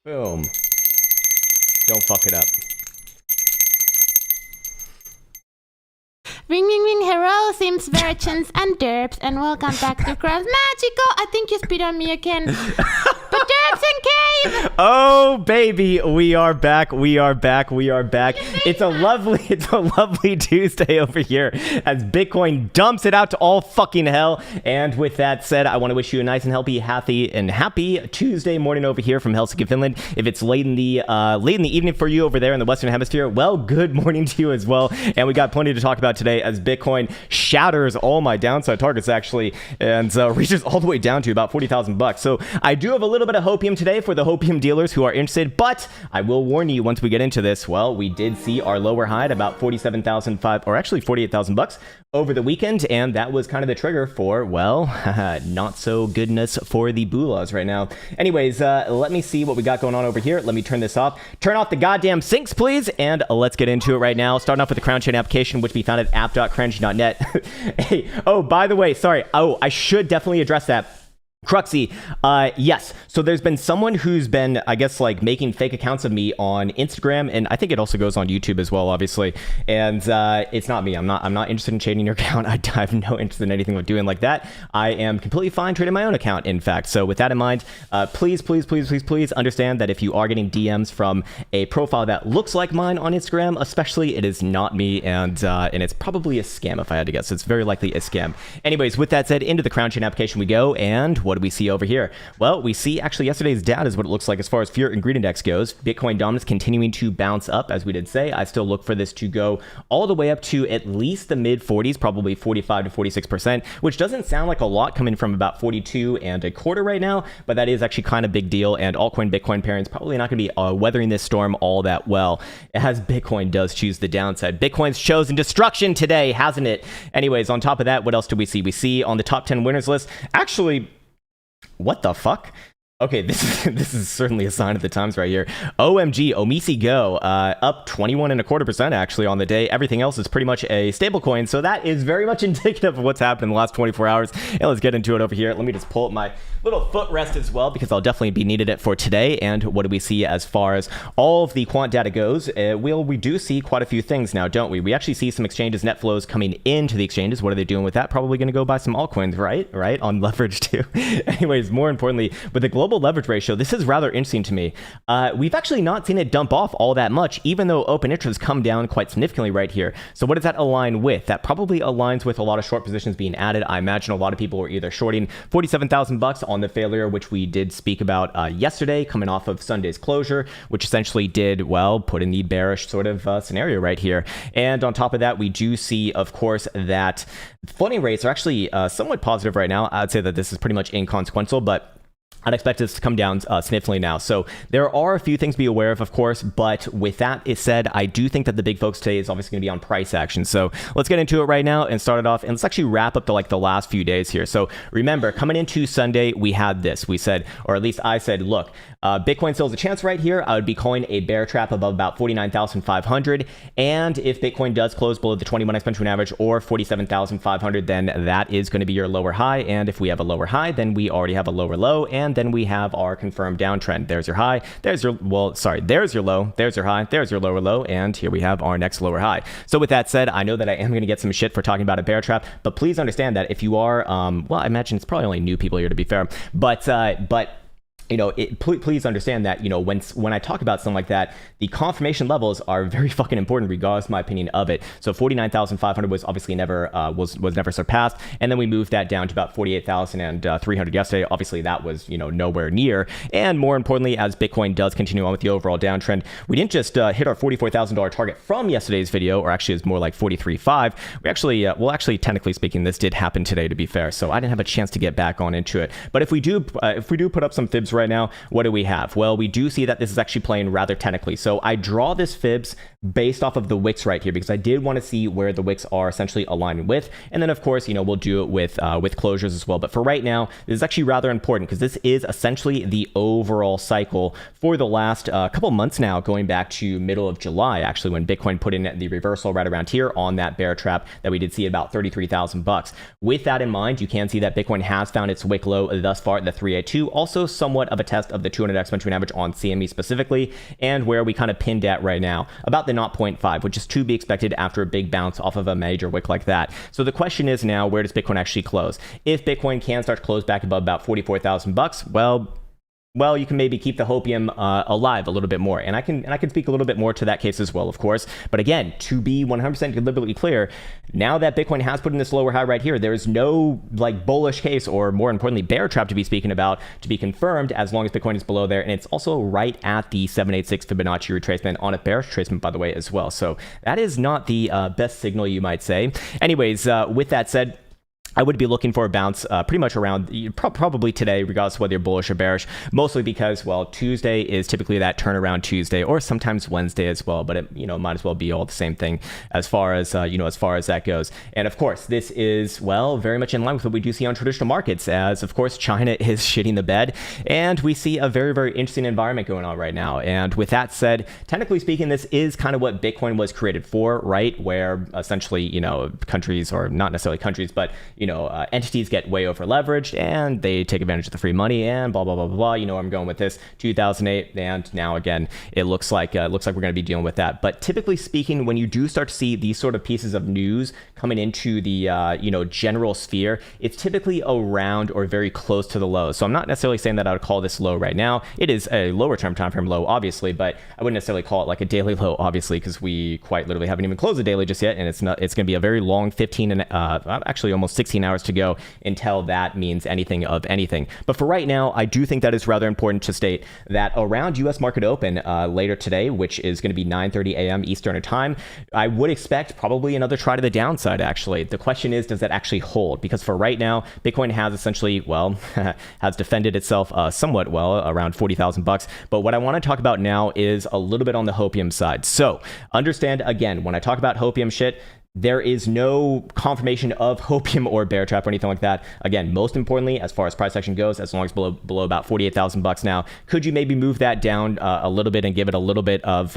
Boom. Don't fuck it up. Ring ring ring, hello sims, versions and derps, and welcome back to Krown's Magical. I think you spit on me again. But derps and cave! Oh baby, we are back. It's a lovely Tuesday over here as Bitcoin dumps it out to all fucking hell. And with that said, I want to wish you a nice and happy Tuesday morning over here from Helsinki, Finland. If it's late in the evening for you over there in the Western Hemisphere, well, good morning to you as well. And we got plenty to talk about today as Bitcoin shatters all my downside targets actually, and reaches all the way down to about $40,000. So I do have a little bit of hopium today for the hopium dealers who are interested, but I will warn you once we get into this. Well, we did see our lower high at about $47,500, or actually $48,000 over the weekend, and that was kind of the trigger for, well, not so goodness for the Bulas right now. Anyways, let me see what we got going on over here. Let me turn this off. Turn off the goddamn sinks, please, and let's get into it right now. Starting off with the Krown chain application, which we found at app.crunchy.net. Hey, oh, by the way, sorry. Oh, I should definitely address that. Cruxy, yes. So there's been someone who's been, I guess, like making fake accounts of me on Instagram, and I think it also goes on YouTube as well, obviously. And it's not me. I'm not interested in changing your account. I have no interest in anything with doing like that. I am completely fine trading my own account, in fact. So with that in mind, please understand that if you are getting DMs from a profile that looks like mine on Instagram, especially, it is not me, and it's probably a scam if I had to guess. It's very likely a scam. Anyways, with that said, into the Krown chain application we go, and what do we see over here? Well, we see actually yesterday's data is what it looks like as far as fear and greed index goes. Bitcoin dominance continuing to bounce up, as we did say. I still look for this to go all the way up to at least the mid 40s, probably 45 to 46%, which doesn't sound like a lot coming from about 42.25 right now, but that is actually kind of big deal. And altcoin Bitcoin pairings probably not going to be weathering this storm all that well, as Bitcoin does choose the downside. Bitcoin's chosen destruction today, hasn't it? Anyways, on top of that, what else do we see? We see on the top 10 winners list, actually, what the fuck? Okay, this is certainly a sign of the times right here. OMG, Omisi Go, up 21.25% actually on the day. Everything else is pretty much a stable coin, so that is very much indicative of what's happened in the last 24 hours. And let's get into it over here. Let me just pull up my little footrest as well, because I'll definitely be needed it for today. And what do we see as far as all of the quant data goes? We do see quite a few things now, don't we? We actually see some exchanges, net flows coming into the exchanges. What are they doing with that? Probably going to go buy some altcoins, right? On leverage too. Anyways, more importantly, with the global leverage ratio, this is rather interesting to me. We've actually not seen it dump off all that much, even though open interest has come down quite significantly right here. So what does that align with? That probably aligns with a lot of short positions being added. I imagine a lot of people were either shorting $47,000 on the failure, which we did speak about yesterday, coming off of Sunday's closure, which essentially did, well, put in the bearish sort of scenario right here. And on top of that, we do see, of course, that funding rates are actually somewhat positive right now. I'd say that this is pretty much inconsequential, but I'd expect this to come down significantly now. So there are a few things to be aware of course, but with that said, I do think that the big focus today is obviously going to be on price action. So let's get into it right now and start it off, and let's actually wrap up the last few days here. So remember, coming into Sunday, we had this. We said, or at least I said, look, Bitcoin still has a chance right here. I would be calling a bear trap above about 49,500. And if Bitcoin does close below the 21 exponential average or 47,500, then that is going to be your lower high. And if we have a lower high, then we already have a lower low. And then we have our confirmed downtrend. There's your high. There's your low. There's your high. There's your lower low. And here we have our next lower high. So with that said, I know that I am going to get some shit for talking about a bear trap, but please understand that if you are, well, I imagine it's probably only new people here to be fair, but you know, please understand that, you know, when I talk about something like that, the confirmation levels are very fucking important, regardless of my opinion of it. So 49,500 was obviously never was never surpassed, and then we moved that down to about 48,300 yesterday. Obviously, that was, you know, nowhere near. And more importantly, as Bitcoin does continue on with the overall downtrend, we didn't just hit our $44,000 target from yesterday's video, or actually it's more like 43.5. We actually, well, actually, technically speaking, this did happen today, to be fair. So I didn't have a chance to get back on into it. But if we do put up some fibs right now, what do we have? Well, we do see that this is actually playing rather technically. So I draw this fibs based off of the wicks right here, because I did want to see where the wicks are essentially aligning with. And then of course, you know, we'll do it with closures as well. But for right now, this is actually rather important, because this is essentially the overall cycle for the last couple months now, going back to middle of July, actually, when Bitcoin put in the reversal right around here on that bear trap that we did see about $33,000. With that in mind, you can see that Bitcoin has found its wick low thus far at the 382, also somewhat of a test of the 200 exponential average on CME specifically, and where we kind of pinned at right now, about the 0.5, which is to be expected after a big bounce off of a major wick like that. So the question is now, where does Bitcoin actually close? If Bitcoin can start to close back above about 44,000 bucks, well, you can maybe keep the hopium alive a little bit more. And I can speak a little bit more to that case as well, of course. But again, to be 100% deliberately clear, now that Bitcoin has put in this lower high right here, there is no like bullish case, or more importantly, bear trap to be speaking about, to be confirmed as long as Bitcoin is below there. And it's also right at the 786 Fibonacci retracement on a bearish retracement, by the way, as well. So that is not the best signal, you might say. Anyways, with that said, I would be looking for a bounce pretty much around probably today, regardless of whether you're bullish or bearish, mostly because, well, Tuesday is typically that turnaround Tuesday, or sometimes Wednesday as well, but it, might as well be all the same thing as far as, as far as that goes. And of course, this is, well, very much in line with what we do see on traditional markets, as of course, China is shitting the bed, and we see a very, very interesting environment going on right now. And with that said, technically speaking, this is kind of what Bitcoin was created for, right? Where essentially, countries, or not necessarily countries, but entities get way over leveraged and they take advantage of the free money and blah, blah, blah, blah, blah. You know where I'm going with this. 2008. And now again, it looks like we're going to be dealing with that. But typically speaking, when you do start to see these sort of pieces of news coming into the, general sphere, it's typically around or very close to the low. So I'm not necessarily saying that I would call this low right now. It is a lower term time frame low, obviously, but I wouldn't necessarily call it like a daily low, obviously, because we quite literally haven't even closed the daily just yet. And it's going to be a very long 15 and actually almost 16 hours to go until that means anything of anything. But for right now, I do think that it's rather important to state that around US market open later today, which is going to be 9:30 a.m. Eastern time, I would expect probably another try to the downside, actually. The question is, does that actually hold? Because for right now, Bitcoin has essentially, well, has defended itself somewhat well around 40,000 bucks. But what I want to talk about now is a little bit on the hopium side. So understand, again, when I talk about hopium shit, there is no confirmation of hopium or bear trap or anything like that. Again, most importantly, as far as price action goes, as long as below about 48,000 bucks now, could you maybe move that down a little bit and give it a little bit of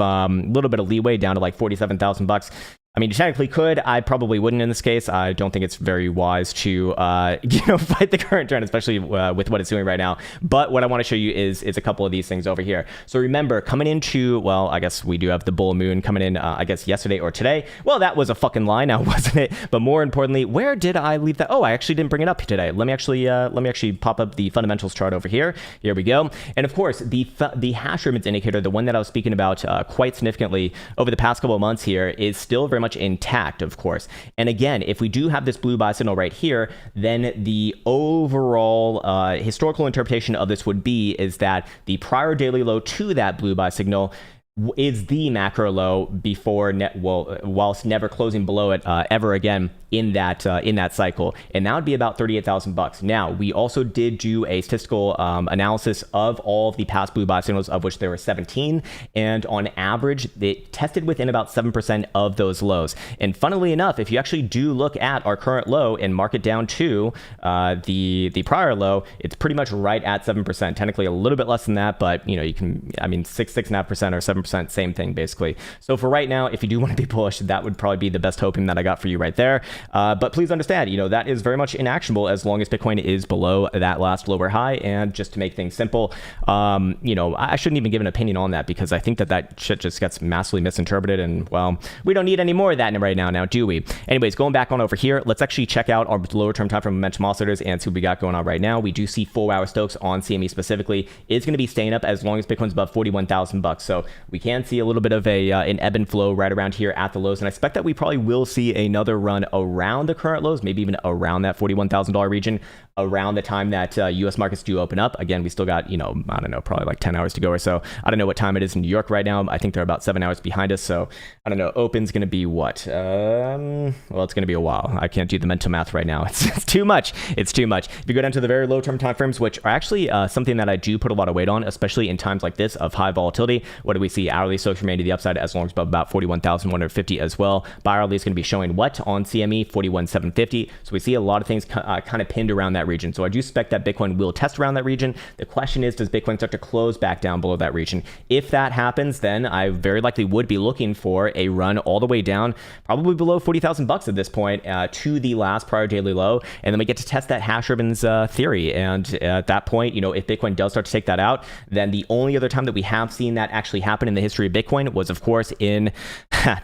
leeway down to like 47,000 bucks? I mean, you technically could. I probably wouldn't in this case. I don't think it's very wise to, fight the current trend, especially with what it's doing right now. But what I want to show you is a couple of these things over here. So remember, coming into, well, I guess we do have the bull moon coming in, I guess yesterday or today. Well, that was a fucking lie now, wasn't it? But more importantly, where did I leave that? Oh, I actually didn't bring it up today. Let me actually pop up the fundamentals chart over here. Here we go. And of course, the hash rate indicator, the one that I was speaking about quite significantly over the past couple of months here, is still very much intact, of course. And again, if we do have this blue buy signal right here, then the overall historical interpretation of this would be is that the prior daily low to that blue buy signal is the macro low before whilst never closing below it ever again in that cycle, and that would be about 38,000 bucks. Now, we also did do a statistical analysis of all of the past blue buy signals, of which there were 17, and on average, they tested within about 7% of those lows. And funnily enough, if you actually do look at our current low and mark it down to the prior low, it's pretty much right at 7%. Technically, a little bit less than that, but you can, 6.5% or 7%, same thing basically. So for right now, if you do want to be bullish, that would probably be the best hopium that I got for you right there. But please understand, that is very much inactionable as long as Bitcoin is below that last lower high. And just to make things simple, I shouldn't even give an opinion on that, because I think that shit just gets massively misinterpreted. And well, we don't need any more of that right now, do we? Anyways, going back on over here, let's actually check out our lower term time frame momentum oscillators and see what we got going on right now. We do see 4-hour Stokes on CME specifically is going to be staying up as long as Bitcoin's above 41,000 bucks. So we can see a little bit of an ebb and flow right around here at the lows. And I expect that we probably will see another run around the current lows, maybe even around that $41,000 region, around the time that US markets do open up. Again, we still got, I don't know, probably like 10 hours to go or so. I don't know what time it is in New York right now. I think they're about 7 hours behind us. So I don't know, open's going to be what? Well, it's going to be a while. I can't do the mental math right now. It's too much. It's too much. If you go down to the very low term time frames, which are actually something that I do put a lot of weight on, especially in times like this of high volatility. What do we see? Hourly Stokes remain to the upside as long as above about 41,150 as well. Bi-hourly is going to be showing what on CME? 41,750. So we see a lot of things kind of pinned around that that region. So I do suspect that Bitcoin will test around that region. The question is, does Bitcoin start to close back down below that region? If that happens, then I very likely would be looking for a run all the way down, probably below 40,000 bucks at this point, to the last prior daily low. And then we get to test that hash ribbons theory. And at that point, if Bitcoin does start to take that out, then the only other time that we have seen that actually happen in the history of Bitcoin was, of course, in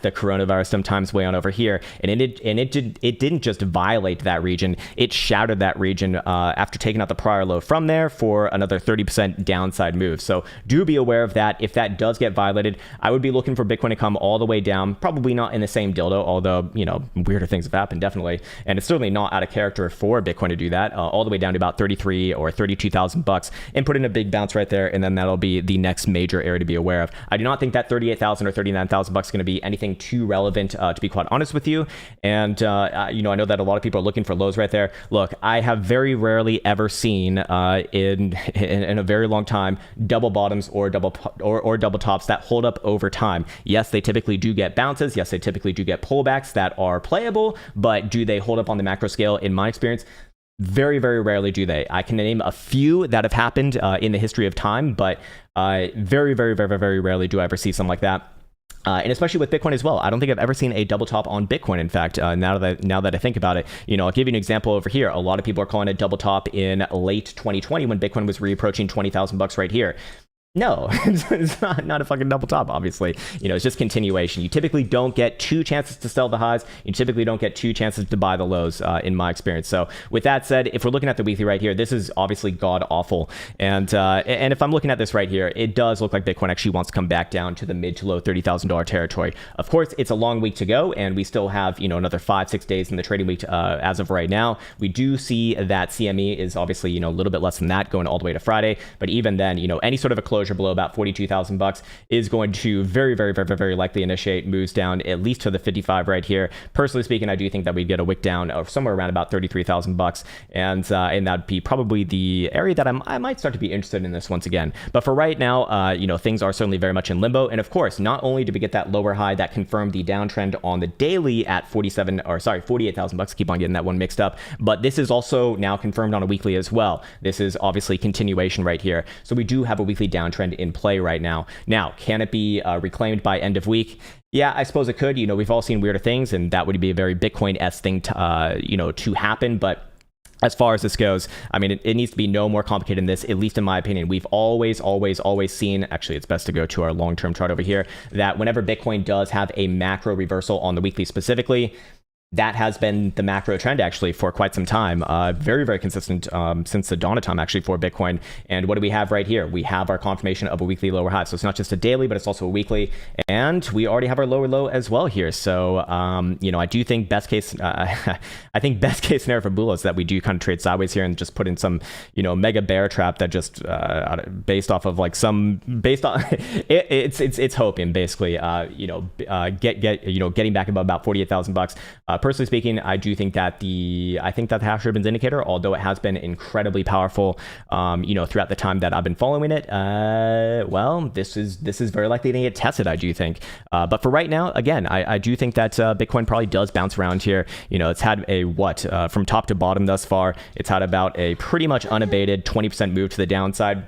the coronavirus sometimes way on over here. And it didn't just violate that region, it shattered that region after taking out the prior low from there for another 30% downside move. So do be aware of that. If that does get violated, I would be looking for Bitcoin to come all the way down, probably not in the same dildo, although, weirder things have happened, definitely. And it's certainly not out of character for Bitcoin to do that, all the way down to about 33 or 32,000 bucks and put in a big bounce right there. And then that'll be the next major area to be aware of. I do not think that 38,000 or 39,000 bucks is going to be anything too relevant, to be quite honest with you. And, I know that a lot of people are looking for lows right there. Look, I have very rarely ever seen in a very long time double bottoms or double tops that hold up over time. Yes, they typically do get bounces. Yes, they typically do get pullbacks that are playable, but do they hold up on the macro scale? In my experience, very, very rarely do they. I can name a few that have happened in the history of time, but very, very, very, very rarely do I ever see something like that. And especially with Bitcoin as well. I don't think I've ever seen a double top on Bitcoin. In fact, now that I think about it, I'll give you an example over here. A lot of people are calling it double top in late 2020 when Bitcoin was reapproaching 20,000 bucks right here. No, it's not a fucking double top, obviously. It's just continuation. You typically don't get two chances to sell the highs. You typically don't get two chances to buy the lows, in my experience. So with that said, if we're looking at the weekly right here, this is obviously god awful. And if I'm looking at this right here, it does look like Bitcoin actually wants to come back down to the mid to low $30,000 territory. Of course, it's a long week to go, and we still have, another 5-6 days in the trading week as of right now. We do see that CME is obviously, a little bit less than that going all the way to Friday. But even then, any sort of a closure below about 42,000 bucks is going to very, very, very, very likely initiate moves down at least to the 55 right here. Personally speaking, I do think that we'd get a wick down of somewhere around about 33,000 bucks, and that'd be probably the area that I might start to be interested in this once again. But for right now, things are certainly very much in limbo. And of course, not only did we get that lower high that confirmed the downtrend on the daily at 48,000 bucks. Keep on getting that one mixed up. But this is also now confirmed on a weekly as well. This is obviously continuation right here. So we do have a weekly downtrend in play right now. Now, can it be reclaimed by end of week? Yeah, I suppose it could. We've all seen weirder things, and that would be a very Bitcoin-esque thing to happen. But as far as this goes, I mean, it needs to be no more complicated than this, at least in my opinion. We've always seen, actually, it's best to go to our long-term chart over here, that whenever Bitcoin does have a macro reversal on the weekly specifically, that has been the macro trend actually for quite some time. Very, very consistent since the dawn of time actually for Bitcoin. And what do we have right here? We have our confirmation of a weekly lower high. So it's not just a daily, but it's also a weekly. And we already have our lower low as well here. So, I do think best case scenario for Bulla is that we do kind of trade sideways here and just put in some, mega bear trap that just based off of like it's hoping basically, getting back above about 48,000 bucks. Personally speaking, I do think that the hash ribbons indicator, although it has been incredibly powerful, throughout the time that I've been following it, this is very likely to get tested, I do think. But for right now, again, I do think that Bitcoin probably does bounce around here. It's had from top to bottom thus far, it's had about a pretty much unabated 20% move to the downside.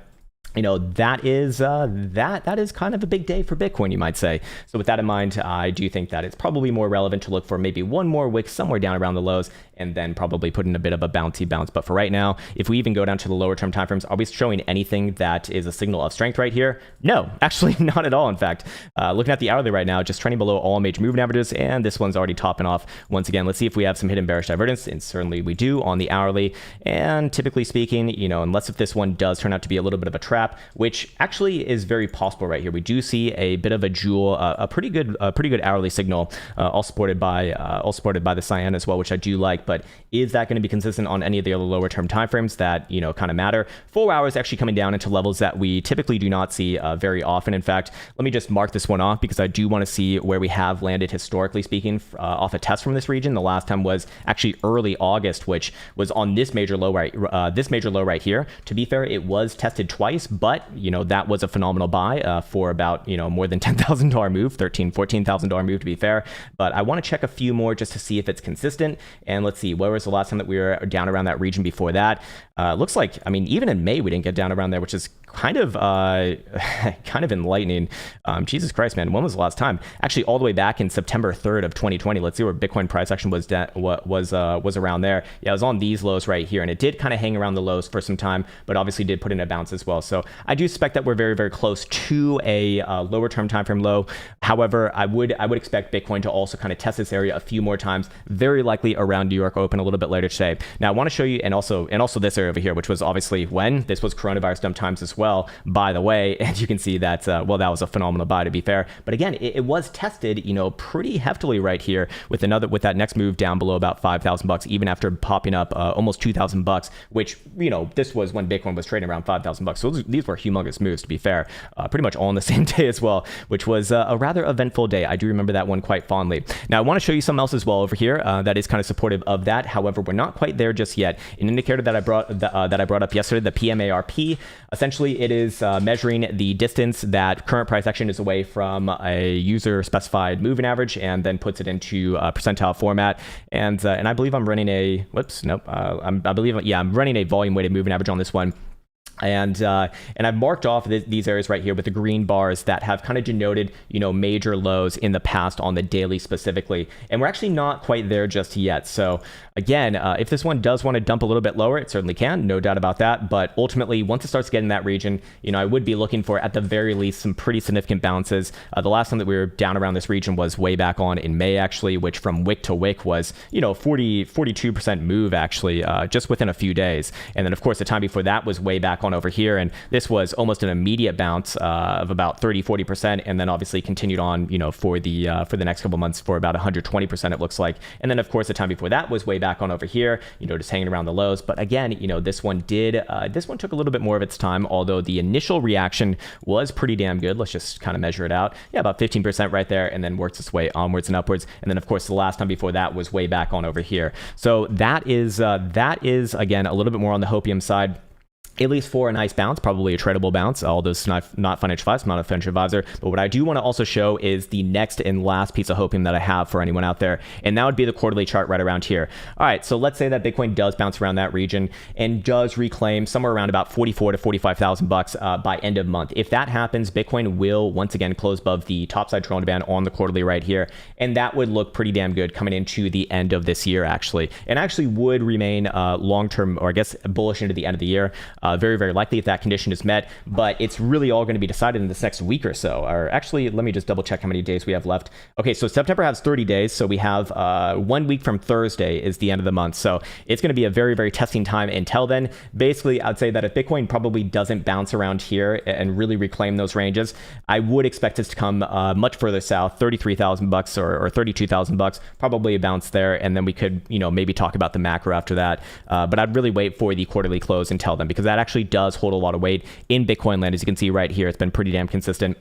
That is kind of a big day for Bitcoin, you might say. So with that in mind, I do think that it's probably more relevant to look for maybe one more wick somewhere down around the lows, and then probably put in a bit of a bouncy bounce. But for right now, if we even go down to the lower term timeframes, are we showing anything that is a signal of strength right here? No, actually not at all. In fact, looking at the hourly right now, just trending below all major moving averages, and this one's already topping off. Once again, let's see if we have some hidden bearish divergence, and certainly we do on the hourly. And typically speaking, unless if this one does turn out to be a little bit of a trap, which actually is very possible right here. We do see a bit of a jewel, a pretty good hourly signal, all supported by the cyan as well, which I do like. But is that going to be consistent on any of the other lower term timeframes that kind of matter? 4 hours actually coming down into levels that we typically do not see very often. In fact, let me just mark this one off because I do want to see where we have landed historically speaking off a test from this region. The last time was actually early August, which was on this major low right here. To be fair, it was tested twice, but that was a phenomenal buy for about more than $10,000 move, $14,000 move to be fair. But I want to check a few more just to see if it's consistent, and let's let's see, where was the last time that we were down around that region before that? Looks like, I mean, even in May, we didn't get down around there, which is kind of kind of enlightening. Jesus Christ, man, when was the last time? Actually, all the way back in September 3rd of 2020. Let's see where Bitcoin price action was around there. Yeah, it was on these lows right here, and it did kind of hang around the lows for some time, but obviously did put in a bounce as well. So I do suspect that we're very, very close to a lower term time frame low. However, I would expect Bitcoin to also kind of test this area a few more times, very likely around New York Open a little bit later today. Now I want to show you, and also this area over here, which was obviously when this was coronavirus dump times as well, by the way, and you can see that well, that was a phenomenal buy, to be fair. But again, it was tested, you know, pretty heftily right here with that next move down below about $5,000, even after popping up almost $2,000, which, you know, this was when Bitcoin was trading around $5,000. So these were humongous moves, to be fair, pretty much all on the same day as well, which was a rather eventful day. I do remember that one quite fondly. Now I want to show you something else as well over here that is kind of supportive of that. However, we're not quite there just yet. An indicator that I brought up yesterday, the PMARP. Essentially, it is measuring the distance that current price action is away from a user specified moving average, and then puts it into percentile format. And I believe I'm running a I'm running a volume weighted moving average on this one. And I've marked off these areas right here with the green bars that have kind of denoted, you know, major lows in the past on the daily specifically. And we're actually not quite there just yet. So again, if this one does want to dump a little bit lower, it certainly can, no doubt about that. But ultimately, once it starts getting that region, you know, I would be looking for, at the very least, some pretty significant bounces. The last time that we were down around this region was way back on in May, actually, which from wick to wick was, you know, 42% move, actually, just within a few days. And then, of course, the time before that was way back on over here, and this was almost an immediate bounce of about 30-40%, and then obviously continued on, you know, for the next couple months for about 120%, it looks like. And then, of course, the time before that was way back on over here, you know, just hanging around the lows. But again, you know, this one took a little bit more of its time, although the initial reaction was pretty damn good. Let's just kind of measure it out. Yeah, about 15% right there, and then works its way onwards and upwards. And then, of course, the last time before that was way back on over here. So that is again a little bit more on the hopium side, at least for a nice bounce, probably a tradable bounce, although it's not financial advice, I'm not a financial advisor. But what I do want to also show is the next and last piece of hopium that I have for anyone out there, and that would be the quarterly chart right around here. All right, so let's say that Bitcoin does bounce around that region and does reclaim somewhere around about $44,000 to $45,000 by end of month. If that happens, Bitcoin will once again close above the topside Krown band on the quarterly right here, and that would look pretty damn good coming into the end of this year, actually, and actually would remain long-term, or I guess bullish into the end of the year. Very, very likely if that condition is met, but it's really all going to be decided in this next week or so. Or actually, let me just double check how many days we have left. Okay, so September has 30 days, so we have 1 week from Thursday is the end of the month. So it's going to be a very, very testing time until then. Basically, I'd say that if Bitcoin probably doesn't bounce around here and really reclaim those ranges, I would expect us to come much further south, $33,000 or $32,000, probably a bounce there, and then we could, you know, maybe talk about the macro after that. But I'd really wait for the quarterly close until then, because that actually does hold a lot of weight in Bitcoin land. As you can see right here, it's been pretty damn consistent.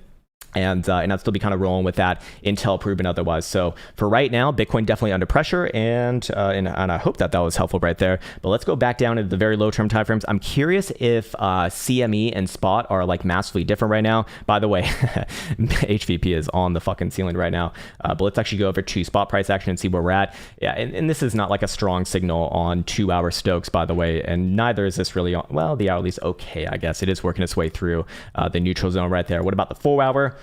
And I'd still be kind of rolling with that until proven otherwise. So for right now, Bitcoin definitely under pressure, and I hope that was helpful right there. But let's go back down into the very low term timeframes. I'm curious if CME and spot are like massively different right now. By the way, HVP is on the fucking ceiling right now. But let's actually go over to spot price action and see where we're at. Yeah, and this is not like a strong signal on 2-hour Stokes, by the way, and neither is this really on, well, the hourly's okay, I guess. It is working its way through the neutral zone right there. What about the 4-hour?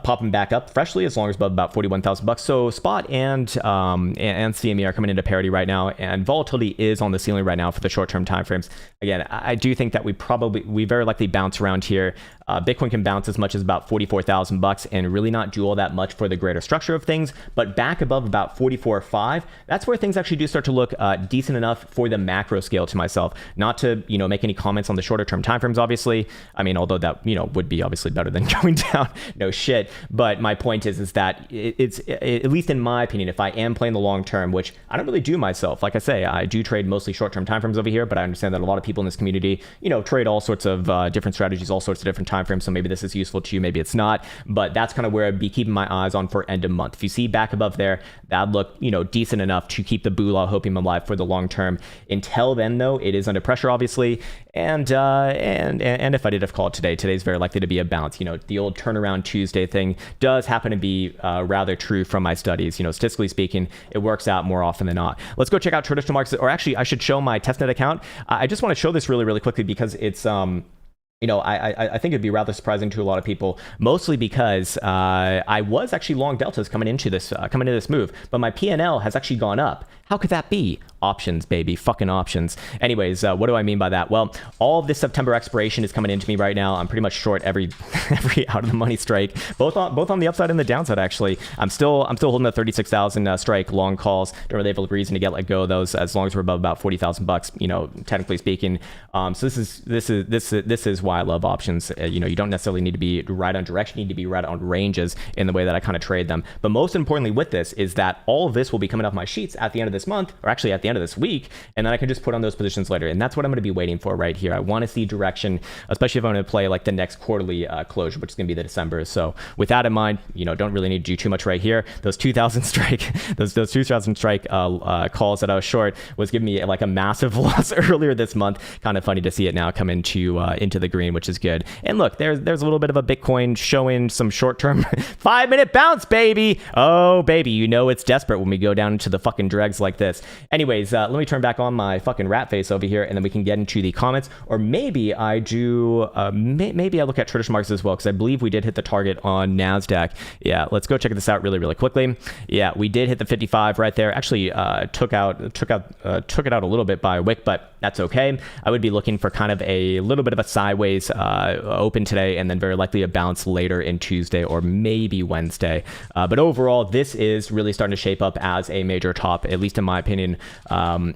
Popping back up freshly as long as above about $41,000. So spot and CME are coming into parity right now, and volatility is on the ceiling right now for the short-term timeframes. Again, I do think that we very likely bounce around here. Bitcoin can bounce as much as about $44,000 and really not do all that much for the greater structure of things, but back above about 44.5, that's where things actually do start to look decent enough for the macro scale to myself. Not to, you know, make any comments on the shorter term timeframes, obviously. I mean, although that, you know, would be obviously better than going down. No shit. But my point is that it's at least in my opinion, if I am playing the long term, which I don't really do myself, like I say, I do trade mostly short term timeframes over here, but I understand that a lot of people in this community, you know, trade all sorts of different strategies, all sorts of different time time frame, so maybe this is useful to you, maybe it's not, but that's kind of where I'd be keeping my eyes on for end of month. If you see back above there, that'd look, you know, decent enough to keep the Bula hopium alive for the long term. Until then, though, it is under pressure, obviously, and if I did have called today's very likely to be a bounce. You know, the old turnaround Tuesday thing does happen to be rather true from my studies. You know, statistically speaking, it works out more often than not. Let's go check out traditional markets, or actually, I should show my testnet account. I just want to show this really quickly because it's you know, I think it'd be rather surprising to a lot of people, mostly because I was actually long deltas coming into this move, but my P&L has actually gone up. How could that be? Options, baby, fucking options. Anyways, what do I mean by that? Well, all of this September expiration is coming into me right now. I'm pretty much short every out of the money strike, both on the upside and the downside. Actually, I'm still holding the 36,000 strike long calls. Don't really have a reason to get let go of those as long as we're above about 40,000 bucks. You know, technically speaking. So this is why I love options. You know, you don't necessarily need to be right on direction. You need to be right on ranges in the way that I kind of trade them. But most importantly with this is that all of this will be coming off my sheets at the end of this month, or actually at the end of this week, and then I can just put on those positions later. And that's what I'm going to be waiting for right here. I want to see direction, especially if I'm going to play like the next quarterly closure, which is going to be the December. So with that in mind, you know, don't really need to do too much right here. Those 2,000 strike, those 2,000 strike calls that I was short was giving me like a massive loss earlier this month. Kind of funny to see it now come into the green, which is good. And look, there's a little bit of a Bitcoin showing some short-term 5-minute bounce, baby. Oh, baby, you know it's desperate when we go down into the fucking dregs like this. Anyways, let me turn back on my fucking rat face over here, and then we can get into the comments. Or maybe I do, maybe I look at traditional markets as well, because I believe we did hit the target on NASDAQ. Yeah, let's go check this out really quickly. Yeah, we did hit the 55 right there. Actually, took it out a little bit by a wick, but that's okay. I would be looking for kind of a little bit of a sideways open today, and then very likely a bounce later in Tuesday or maybe Wednesday. But overall, this is really starting to shape up as a major top, at least in my opinion.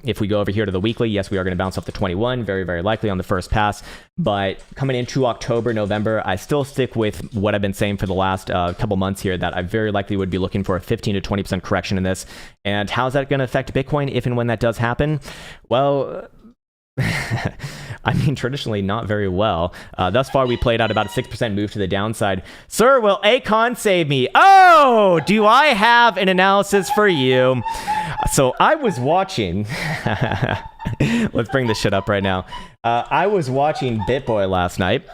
If we go over here to the weekly, yes, we are going to bounce off the 21, very likely on the first pass. But coming into October, November, I still stick with what I've been saying for the last couple months here, that I very likely would be looking for a 15 to 20% correction in this. And how's that going to affect Bitcoin if and when that does happen? Well, I mean, traditionally not very well. Thus far, we played out about a 6% move to the downside. Sir, will Akon save me? Oh, do I have an analysis for you? So I was watching... Let's bring this shit up right now. I was watching BitBoy last night.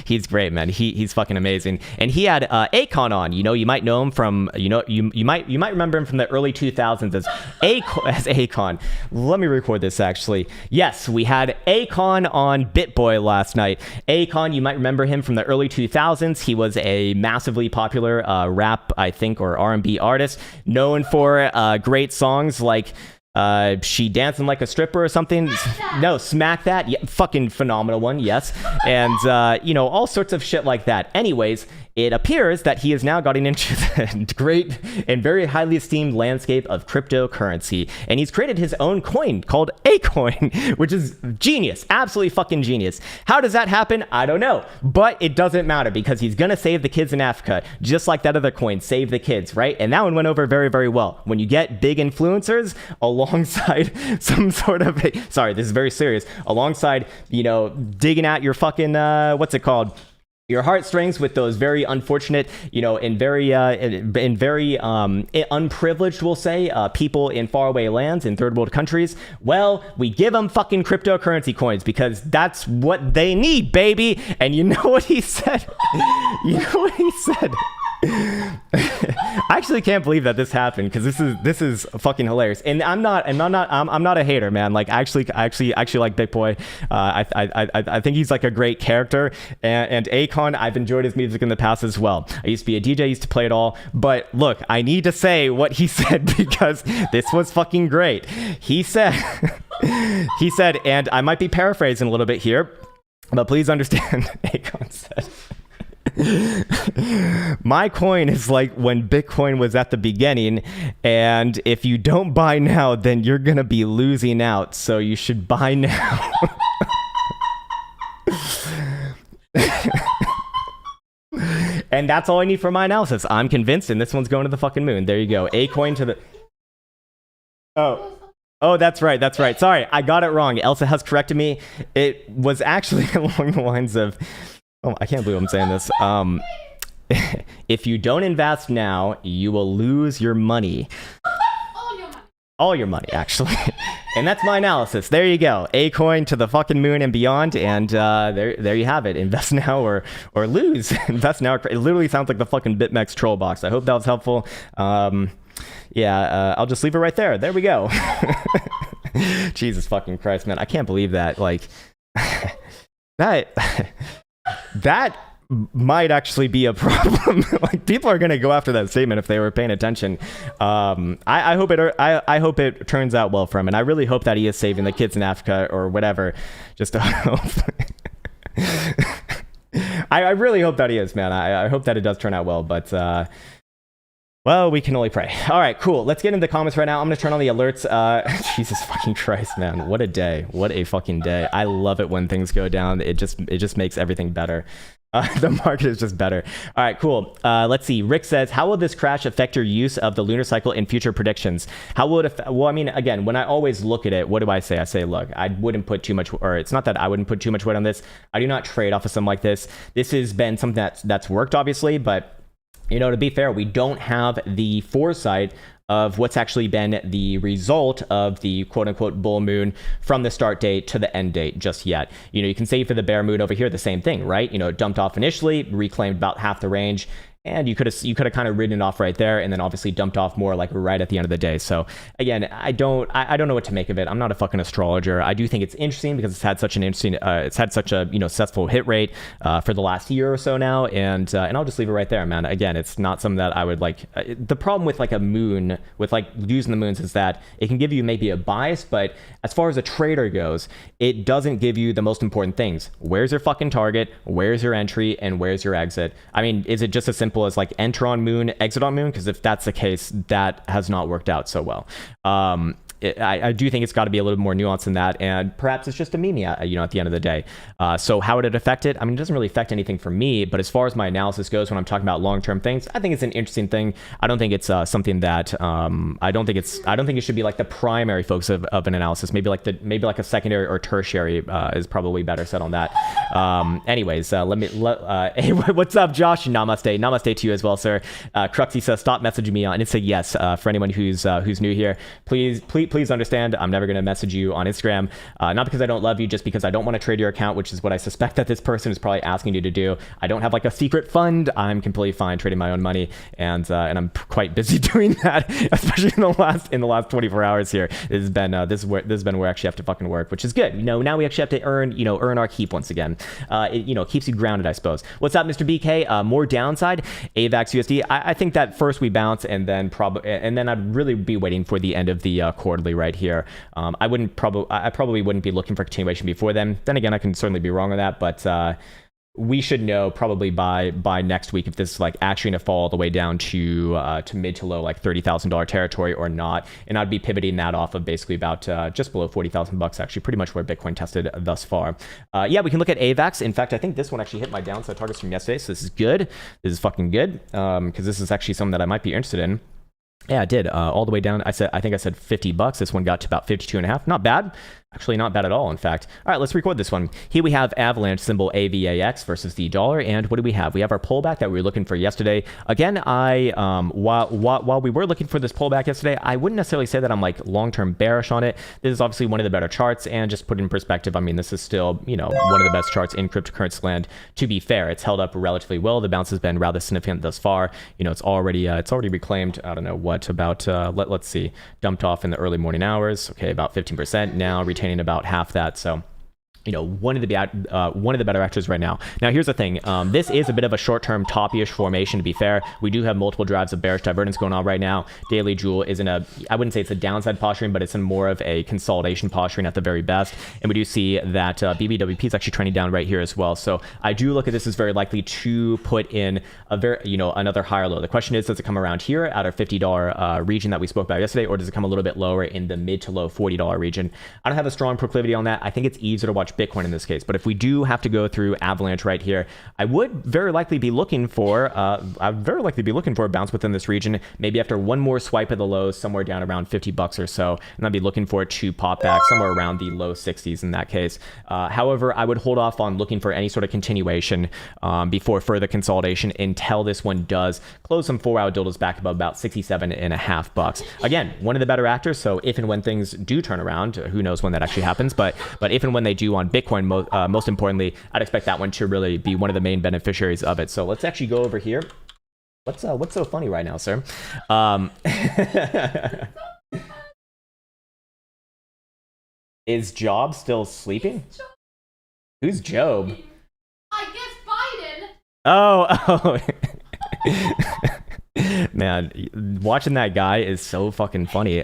He's great, man. He's fucking amazing. And he had Akon on. You know, you might know him from, you know, you might remember him from the early 2000s as Akon. Let me record this actually. Yes, we had Akon on BitBoy last night. Akon, you might remember him from the early 2000s. He was a massively popular rap, I think, or R&B artist, known for great songs like She Dancing Like a Stripper or something. No, Smack That. Yeah, fucking phenomenal one, yes. And, you know, all sorts of shit like that. Anyways, it appears that he has now gotten into the great and very highly esteemed landscape of cryptocurrency. And he's created his own coin called Altcoin, which is genius. Absolutely fucking genius. How does that happen? I don't know. But it doesn't matter because he's going to save the kids in Africa, just like that other coin, Save the Kids, right? And that one went over very well. When you get big influencers alongside some sort of, sorry, this is very serious, alongside, you know, digging at your fucking, what's it called? Your heartstrings with those very unfortunate, you know, and very unprivileged, we'll say, people in faraway lands in third world countries. Well, we give them fucking cryptocurrency coins because that's what they need, baby. And you know what he said? You know what he said? I actually can't believe that this happened because this is fucking hilarious. And I'm not a hater, man. Like I actually like BitBoy. I think he's like a great character. And Akon, I've enjoyed his music in the past as well. I used to be a DJ, used to play it all. But look, I need to say what he said because this was fucking great. He said, and I might be paraphrasing a little bit here, but please understand, Akon said, my coin is like when Bitcoin was at the beginning, and if you don't buy now, then you're gonna be losing out, so you should buy now. And that's all I need for my analysis. I'm convinced, and this one's going to the fucking moon. There you go. A coin to the... Oh, that's right. Sorry, I got it wrong. Elsa has corrected me. It was actually along the lines of... Oh, I can't believe I'm saying this. If you don't invest now, you will lose your money. All your money, actually. And that's my analysis. There you go. A coin to the fucking moon and beyond. And there you have it. Invest now or lose. Invest now. It literally sounds like the fucking BitMEX troll box. I hope that was helpful. Yeah, I'll just leave it right there. There we go. Jesus fucking Christ, man. I can't believe that. Like, that might actually be a problem. Like, people are gonna go after that statement if they were paying attention. I hope it turns out well for him, and I really hope that he is saving the kids in Africa or whatever. Just to hope. I really hope that he is, man. I hope that it does turn out well, but well, we can only pray. All right, cool. Let's get into the comments right now. I'm going to turn on the alerts. Jesus fucking Christ, man. What a day. What a fucking day. I love it when things go down. It just makes everything better. The market is just better. All right, cool. Let's see. Rick says, how will this crash affect your use of the lunar cycle in future predictions? How will it affect? Well, I mean, again, when I always look at it, what do I say? I say, look, I wouldn't put too much, or it's not that I wouldn't put too much weight on this. I do not trade off of something like this. This has been something that's worked, obviously, but you know, to be fair, we don't have the foresight of what's actually been the result of the quote-unquote bull moon from the start date to the end date just yet. You know, you can say for the bear moon over here, the same thing, right? You know, it dumped off initially, reclaimed about half the range, and you could have kind of ridden it off right there, and then obviously dumped off more like right at the end of the day. So again, I don't know what to make of it. I'm not a fucking astrologer. I do think it's interesting because it's had such an interesting, it's had such a successful hit rate for the last year or so now, and I'll just leave it right there, man. Again, it's not something that I would like. The problem with like a moon, with like using the moons, is that it can give you maybe a bias, but as far as a trader goes, it doesn't give you the most important things. Where's your fucking target? Where's your entry? And where's your exit? I mean, is it just as simple as like enter on moon, exit on moon? Because if that's the case, that has not worked out so well. I do think it's got to be a little more nuanced than that, and perhaps it's just a meme, at the end of the day. So how would it affect it? I mean, it doesn't really affect anything for me, but as far as my analysis goes, when I'm talking about long-term things, I think it's an interesting thing. I don't think it's something that I don't think it should be like the primary focus of an analysis. Maybe like a secondary or tertiary is probably better said on that. Anyways, hey, what's up, Josh? Namaste to you as well, sir. Cruxy says, stop messaging me on, and it's a yes for anyone who's new here. Please understand, I'm never going to message you on Instagram, not because I don't love you, just because I don't want to trade your account, which is what I suspect that this person is probably asking you to do. I don't have like a secret fund. I'm completely fine trading my own money, and I'm quite busy doing that, especially in the last 24 hours here. This has been where I actually have to fucking work, which is good. Now we actually have to earn our keep once again. It keeps you grounded, I suppose. What's up, Mr. BK? More downside, AVAX USD. I think that first we bounce, and then I'd really be waiting for the end of the quarterly right here. I probably wouldn't be looking for continuation before then. Then again, I can certainly be wrong on that, but we should know probably by next week if this is like actually gonna fall all the way down to mid to low like $30,000 territory or not. And I'd be pivoting that off of basically about just below $40,000, actually pretty much where Bitcoin tested thus far. Yeah, we can look at AVAX. In fact, I think this one actually hit my downside targets from yesterday, so this is good. This is fucking good, because this is actually something that I might be interested in. Yeah, it did. All the way down. I think I said $50. This one got to about 52.5. Not bad. Actually, not bad at all, in fact. All right, let's record this one. Here we have Avalanche, symbol AVAX versus the dollar. And what do we have? We have our pullback that we were looking for yesterday. Again, while we were looking for this pullback yesterday, I wouldn't necessarily say that I'm like long-term bearish on it. This is obviously one of the better charts, and just put it in perspective, I mean, this is still, one of the best charts in cryptocurrency land. To be fair, it's held up relatively well. The bounce has been rather significant thus far. It's already reclaimed. I don't know what about. Let's see. Dumped off in the early morning hours. Okay, about 15%. Now retaining about half that. So one of the better actors right now. Now, here's the thing. This is a bit of a short-term toppy-ish formation, to be fair. We do have multiple drives of bearish divergence going on right now. Daily Jewel is I wouldn't say it's a downside posturing, but it's in more of a consolidation posturing at the very best. And we do see that BBWP is actually trending down right here as well. So I do look at this as very likely to put in another higher low. The question is, does it come around here at our $50 region that we spoke about yesterday, or does it come a little bit lower in the mid to low $40 region? I don't have a strong proclivity on that. I think it's easier to watch watch Bitcoin in this case. But if we do have to go through Avalanche right here, I would very likely be looking for a bounce within this region, maybe after one more swipe of the lows, somewhere down around $50 or so, and I'd be looking for it to pop back somewhere around the low 60s in that case. However, I would hold off on looking for any sort of continuation before further consolidation until this one does close some 4-hour dildos back above about $67.50. Again, one of the better actors, so if and when things do turn around, who knows when that actually happens, but if and when they do on Bitcoin, most importantly, I'd expect that one to really be one of the main beneficiaries of it. So let's actually go over here. What's so funny right now, sir? Is Job still sleeping? Who's Job? I guess Biden. Oh. Man, watching that guy is so fucking funny.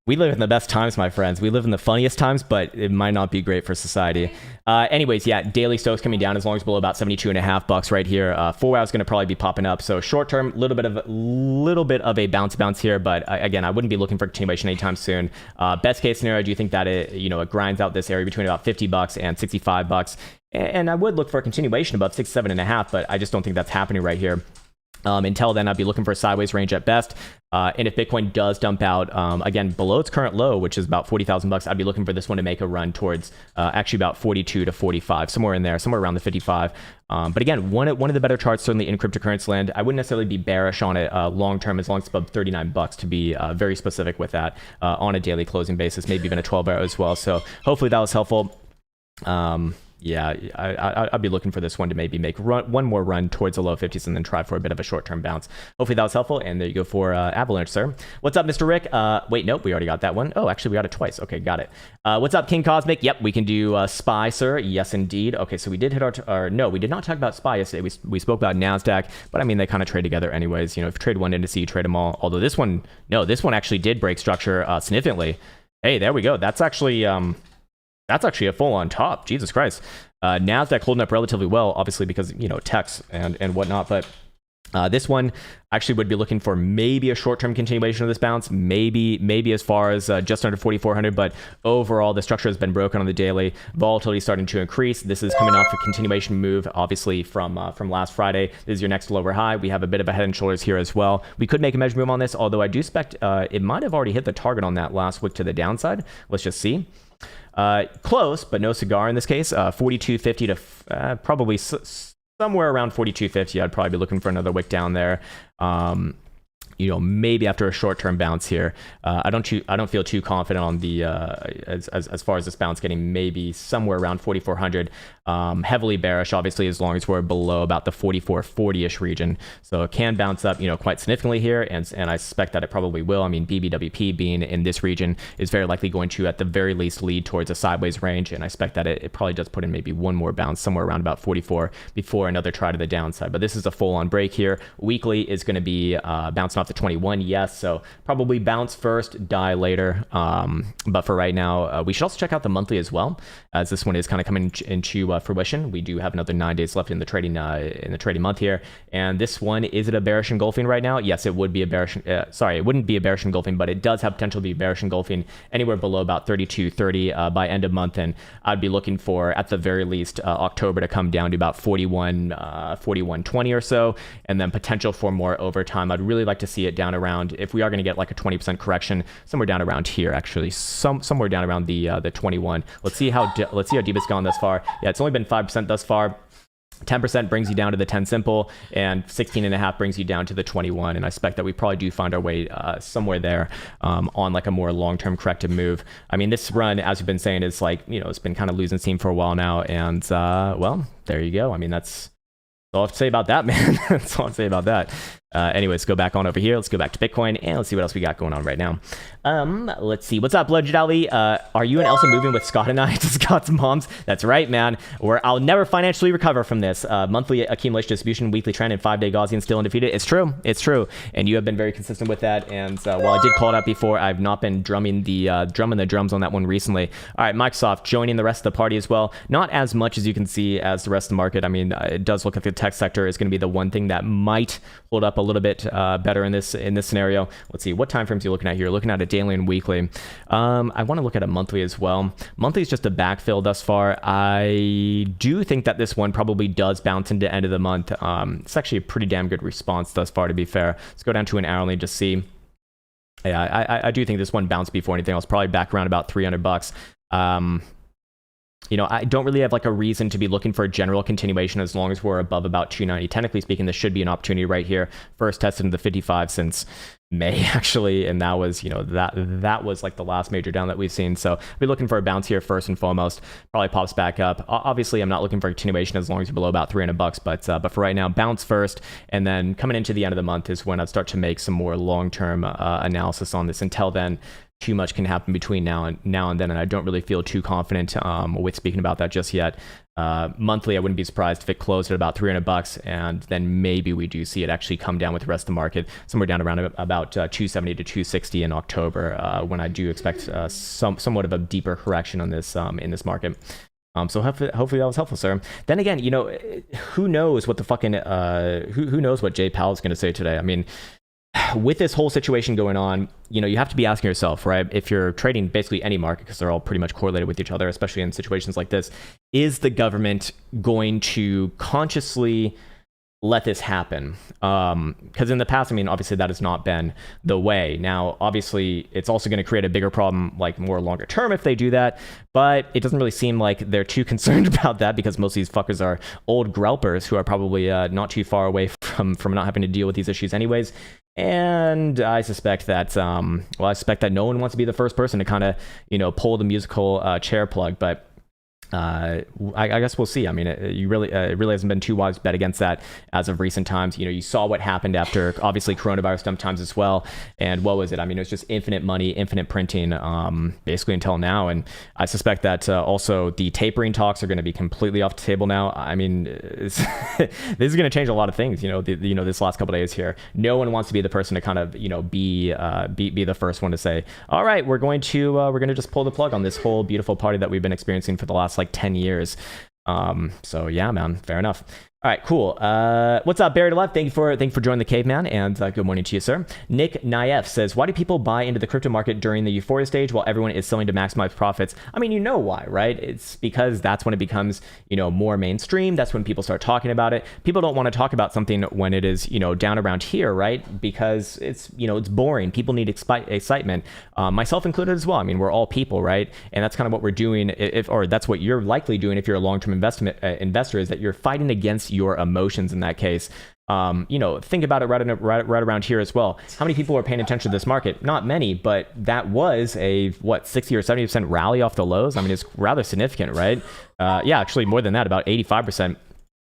We live in the best times, my friends. We live in the funniest times, but it might not be great for society. Anyways, yeah, daily Stokes coming down as long as below about $72.50 right here. 4 hours going to probably be popping up. So short term, little bit of a bounce here, but again, I wouldn't be looking for continuation anytime soon. Best case scenario, do you think that it grinds out this area between about $50 and $65? And I would look for a continuation above 67.5, but I just don't think that's happening right here. Until then, I'd be looking for a sideways range at best. And if Bitcoin does dump out, again, below its current low, which is about $40,000, I'd be looking for this one to make a run towards actually about 42 to 45, somewhere in there, somewhere around the 55. But again, one of the better charts, certainly in cryptocurrency land. I wouldn't necessarily be bearish on it long term, as long as it's above $39 to be very specific with that on a daily closing basis, maybe even a 12-hour as well. So hopefully that was helpful. Yeah, I'd be looking for this one to maybe make one more run towards the low 50s and then try for a bit of a short-term bounce. Hopefully that was helpful, and there you go for Avalanche, sir. What's up, Mr. Rick? Wait, nope, we already got that one. Oh, actually, we got it twice. Okay, got it. What's up, King Cosmic? Yep, we can do SPY, sir. Yes, indeed. Okay, so we did hit our no, we did not talk about SPY yesterday. We spoke about NASDAQ, but I mean, they kind of trade together anyways. If you trade one index, you trade them all. Although this one actually did break structure significantly. Hey, there we go. That's actually a full on top. Jesus Christ. NASDAQ holding up relatively well, obviously because, techs and whatnot. But this one actually would be looking for maybe a short-term continuation of this bounce, maybe as far as just under 4,400. But overall, the structure has been broken on the daily. Volatility starting to increase. This is coming off a continuation move, obviously from last Friday. This is your next lower high. We have a bit of a head and shoulders here as well. We could make a measure move on this, although I do expect it might have already hit the target on that last wick to the downside. Let's just see. Close, but no cigar in this case. 42.50 to probably somewhere around 42.50. I'd probably be looking for another wick down there. Maybe after a short-term bounce here. I don't feel too confident on the as far as this bounce getting maybe somewhere around 4,400. Heavily bearish, obviously, as long as we're below about the 44.40-ish region. So it can bounce up, quite significantly here, and I suspect that it probably will. I mean, BBWP being in this region is very likely going to, at the very least, lead towards a sideways range, and I expect that it probably does put in maybe one more bounce somewhere around about 44 before another try to the downside. But this is a full-on break here. Weekly is going to be bouncing off the 21, yes, so probably bounce first, die later. But for right now, we should also check out the monthly as well, as this one is kind of coming into fruition. We do have another 9 days left in the trading month here, and this one, is it a bearish engulfing right now? Yes, it would be a bearish. It wouldn't be a bearish engulfing, but it does have potential to be bearish engulfing anywhere below about 32.30 by end of month, and I'd be looking for, at the very least, October to come down to about 41.20 or so, and then potential for more overtime. I'd really like to see it down around, if we are going to get like a 20% correction, somewhere down around here, actually, somewhere down around the 21. Let's see how deep it's gone thus far. Yeah, it's only been 5% thus far. 10% brings you down to the 10 simple, and 16.5 brings you down to the 21. And I expect that we probably do find our way somewhere there on like a more long-term corrective move. I mean, this run, as we've been saying, is like, it's been kind of losing steam for a while now. And well, there you go. I mean, that's all I have to say about that, man. That's all I have to say about that. Anyways, go back on over here. Let's go back to Bitcoin, and let's see what else we got going on right now. Let's see. What's up, Legend Ali? Are you and Elsa moving with Scott and I to Scott's mom's? That's right, man. I'll never financially recover from this. Monthly accumulation distribution, weekly trend, and 5-day Gaussian still undefeated. It's true. It's true. And you have been very consistent with that. And while I did call it out before, I've not been drumming the drums on that one recently. All right, Microsoft joining the rest of the party as well. Not as much as you can see as the rest of the market. I mean, it does look like the tech sector is going to be the one thing that might hold up a little bit better in this scenario. Let's see, what time frames are you looking at here? You're looking at a daily and weekly. I want to look at a monthly as well. Monthly is just a backfill thus far. I do think that this one probably does bounce into end of the month. It's actually a pretty damn good response thus far, to be fair. Let's go down to an hourly, just see. Yeah, I do think this one bounced before anything else, probably back around about $300. You know, I don't really have like a reason to be looking for a general continuation as long as we're above about 290. Technically speaking, this should be an opportunity right here. First tested in the 55 since May, actually, and that was, you know, that was like the last major down that we've seen. So I'll be looking for a bounce here first and foremost. Probably pops back up. Obviously, I'm not looking for a continuation as long as you're below about $300, but for right now, bounce first, and then coming into the end of the month is when I'd start to make some more long-term analysis on this. Until then, too much can happen between now and then, and I don't really feel too confident with speaking about that just yet. Monthly, I wouldn't be surprised if it closed at about $300, and then maybe we do see it actually come down with the rest of the market, somewhere down around about 270 to 260 in October, when I do expect somewhat of a deeper correction on this in this market. So hopefully that was helpful, sir. Then again, you know, who knows what the fucking who knows what Jay Powell's going to say today? I mean, with this whole situation going on, you know, you have to be asking yourself, right? If you're trading basically any market, because they're all pretty much correlated with each other, especially in situations like this, is the government going to consciously let this happen? Because in the past, I mean, obviously that has not been the way. Now, obviously, it's also going to create a bigger problem, like more longer term if they do that. But it doesn't really seem like they're too concerned about that, because most of these fuckers are old grelpers who are probably not too far away from not having to deal with these issues anyways. And I suspect that, I suspect that no one wants to be the first person to kind of, you know, pull the musical chair plug. But I guess we'll see. I mean, it really hasn't been too wise to bet against that as of recent times. You know, you saw what happened after, obviously, coronavirus dump times as well. And what was it? I mean, it was just infinite money, infinite printing, basically until now. And I suspect that also the tapering talks are going to be completely off the table now. I mean, this is going to change a lot of things. You know, this last couple of days here, no one wants to be the person to kind of, you know, be the first one to say, all right, we're going to just pull the plug on this whole beautiful party that we've been experiencing for the last like 10 years. So yeah, man, fair enough. All right, cool. What's up, Buried Alive? Thank you for joining the caveman, and good morning to you, sir. Nick Naef says, why do people buy into the crypto market during the euphoria stage while everyone is selling to maximize profits? I mean, you know why, right? It's because that's when it becomes, you know, more mainstream. That's when people start talking about it. People don't want to talk about something when it is, you know, down around here, right? Because it's, you know, it's boring. People need excitement, myself included as well. I mean, we're all people, right? And that's kind of what we're doing, or that's what you're likely doing if you're a long-term investor, is that you're fighting against your emotions in that case. You know, think about it right around here as well. How many people are paying attention to this market? Not many, but that was a 60 or 70% rally off the lows. I mean, it's rather significant, right? Yeah, actually more than that, about 85%.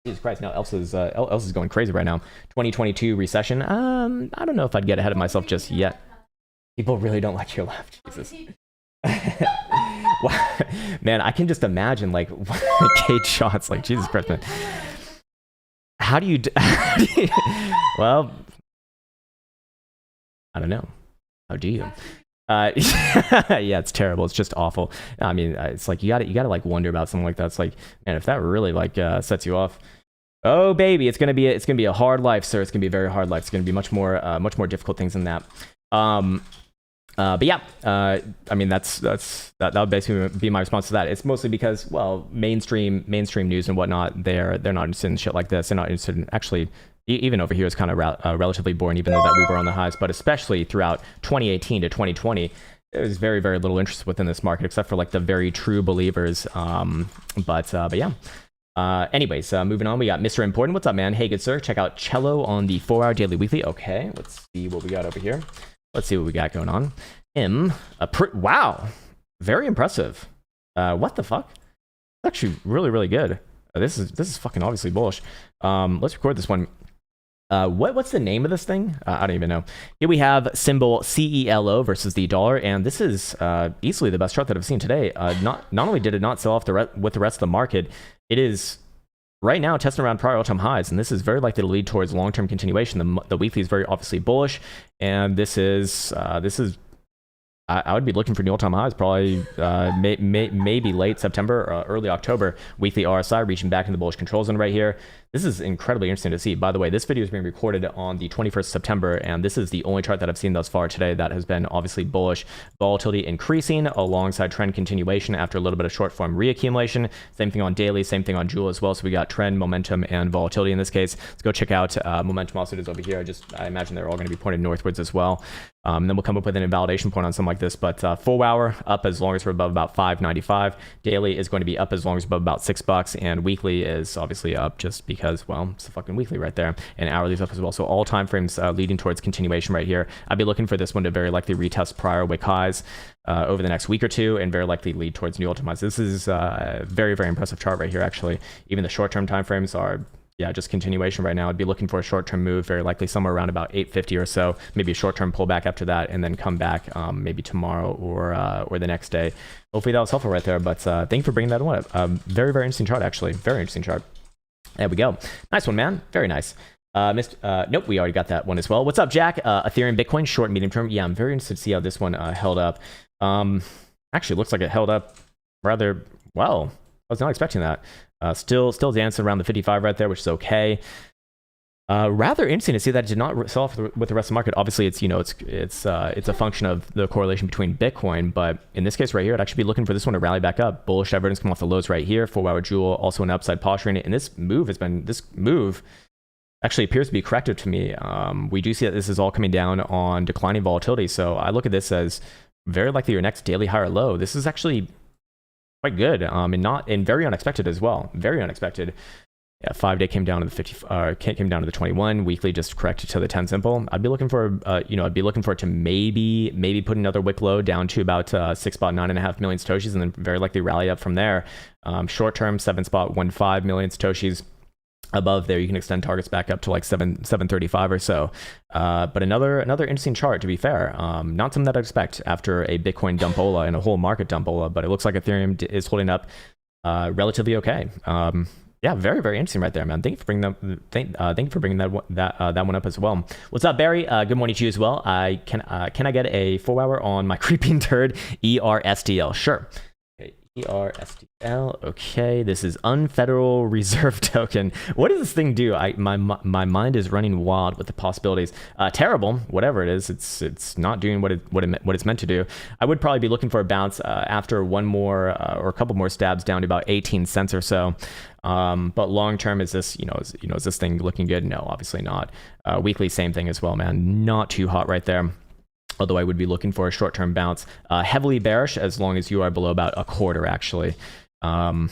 Jesus Christ, now Elsa is going crazy right now. 2022 recession. I don't know if I'd get ahead of myself just yet. People really don't like your laugh, Jesus. Wow. Man, I can just imagine like Kate shots, like Jesus Christ, man. How do you well, I don't know. How do you? Yeah, it's terrible. It's just awful. I mean, it's like you gotta like wonder about something like that. It's like, man, if that really like sets you off, oh baby, it's gonna be a hard life, sir. It's gonna be a very hard life. It's gonna be much more difficult things than that. But yeah, I mean that would basically be my response to that. It's mostly because, well, mainstream news and whatnot, they're not interested in shit like this. They're not interested in, actually, even over here it's kind of relatively boring, even though that we were on the highs. But especially throughout 2018 to 2020, there's very, very little interest within this market, except for like the very true believers. But yeah. Anyways, moving on, we got Mr. Important. What's up, man? Hey, good sir. Check out Cello on the 4-hour daily weekly. Okay, let's see what we got over here. Let's see what we got going on. Wow, very impressive. What the fuck? It's actually really, really good. This is fucking obviously bullish. Let's record this one. What's the name of this thing? I don't even know. Here we have symbol CELO versus the dollar, and this is easily the best chart that I've seen today. Not only did it not sell off with the rest of the market, it is right now testing around prior all-time highs, and this is very likely to lead towards long-term continuation. The weekly is very obviously bullish, and this is I would be looking for new all-time highs probably maybe late September or early October. Weekly RSI reaching back in the bullish control zone right here. This is incredibly interesting to see. By the way, this video is being recorded on the 21st of September, and this is the only chart that I've seen thus far today that has been obviously bullish. Volatility increasing alongside trend continuation after a little bit of short form reaccumulation. Same thing on daily, same thing on Joule as well. So we got trend, momentum, and volatility in this case. Let's go check out momentum also is over here. I imagine they're all going to be pointed northwards as well. Then we'll come up with an invalidation point on something like this. But 4 hour up as long as we're above about 5.95. Daily is going to be up as long as we're above about $6, and weekly is obviously up just because, well, it's a fucking weekly right there, and hourly is up as well. So all time frames leading towards continuation right here. I'd be looking for this one to very likely retest prior wick highs over the next week or two, and very likely lead towards new ultimate highs. This is a very, very impressive chart right here. Actually, even the short-term time frames are, yeah, just continuation right now. I'd be looking for a short-term move, very likely somewhere around about 850 or so, maybe a short-term pullback after that, and then come back maybe tomorrow or the next day. Hopefully that was helpful right there. But thank you for bringing that one up. Very, very interesting chart, actually. Very interesting chart. There we go. Nice one, man. Very nice. Nope, we already got that one as well. What's up, Jack? Ethereum, Bitcoin, short, medium term. Yeah, I'm very interested to see how this one held up. Actually, looks like it held up rather well. I was not expecting that. Still dancing around the 55 right there, which is okay. Rather interesting to see that it did not sell off with the rest of the market. Obviously, it's a function of the correlation between Bitcoin, but in this case right here, I'd actually be looking for this one to rally back up. Bullish evidence come off the lows right here. 4 hour Joule, also an upside posturing, and this move actually appears to be corrective to me. We do see that this is all coming down on declining volatility, so I look at this as very likely your next daily high or low. This is actually quite good, and very unexpected as well. Very unexpected. Yeah, 5-day came down to the 50, came down to the 21. Weekly just corrected to the 10 simple. I'd be looking for, I'd be looking for it to maybe put another wick low down to about 6.9.5 million satoshis, and then very likely rally up from there. Short term 7.15 million satoshis. Above there, you can extend targets back up to like 735 or so. But another interesting chart, to be fair. Not something that I expect after a Bitcoin dumpola and a whole market dumpola, but it looks like Ethereum is holding up relatively okay. Yeah, very, very interesting right there, man. Thank you for bringing that one up as well. What's up, Barry? Good morning to you as well. Can I get a 4 hour on my creeping turd ERSTL? Sure. ERSTL. Okay, this is Unfederal Reserve Token. What does this thing do? My mind is running wild with the possibilities. Terrible, whatever it is. It's not doing what it's meant to do. I would probably be looking for a bounce after one more or a couple more stabs down to about 18 cents or so. But long term, is this is this thing looking good? No, obviously not. Weekly, same thing as well, man. Not too hot right there. Although I would be looking for a short-term bounce. Heavily bearish as long as you are below about a quarter, actually. And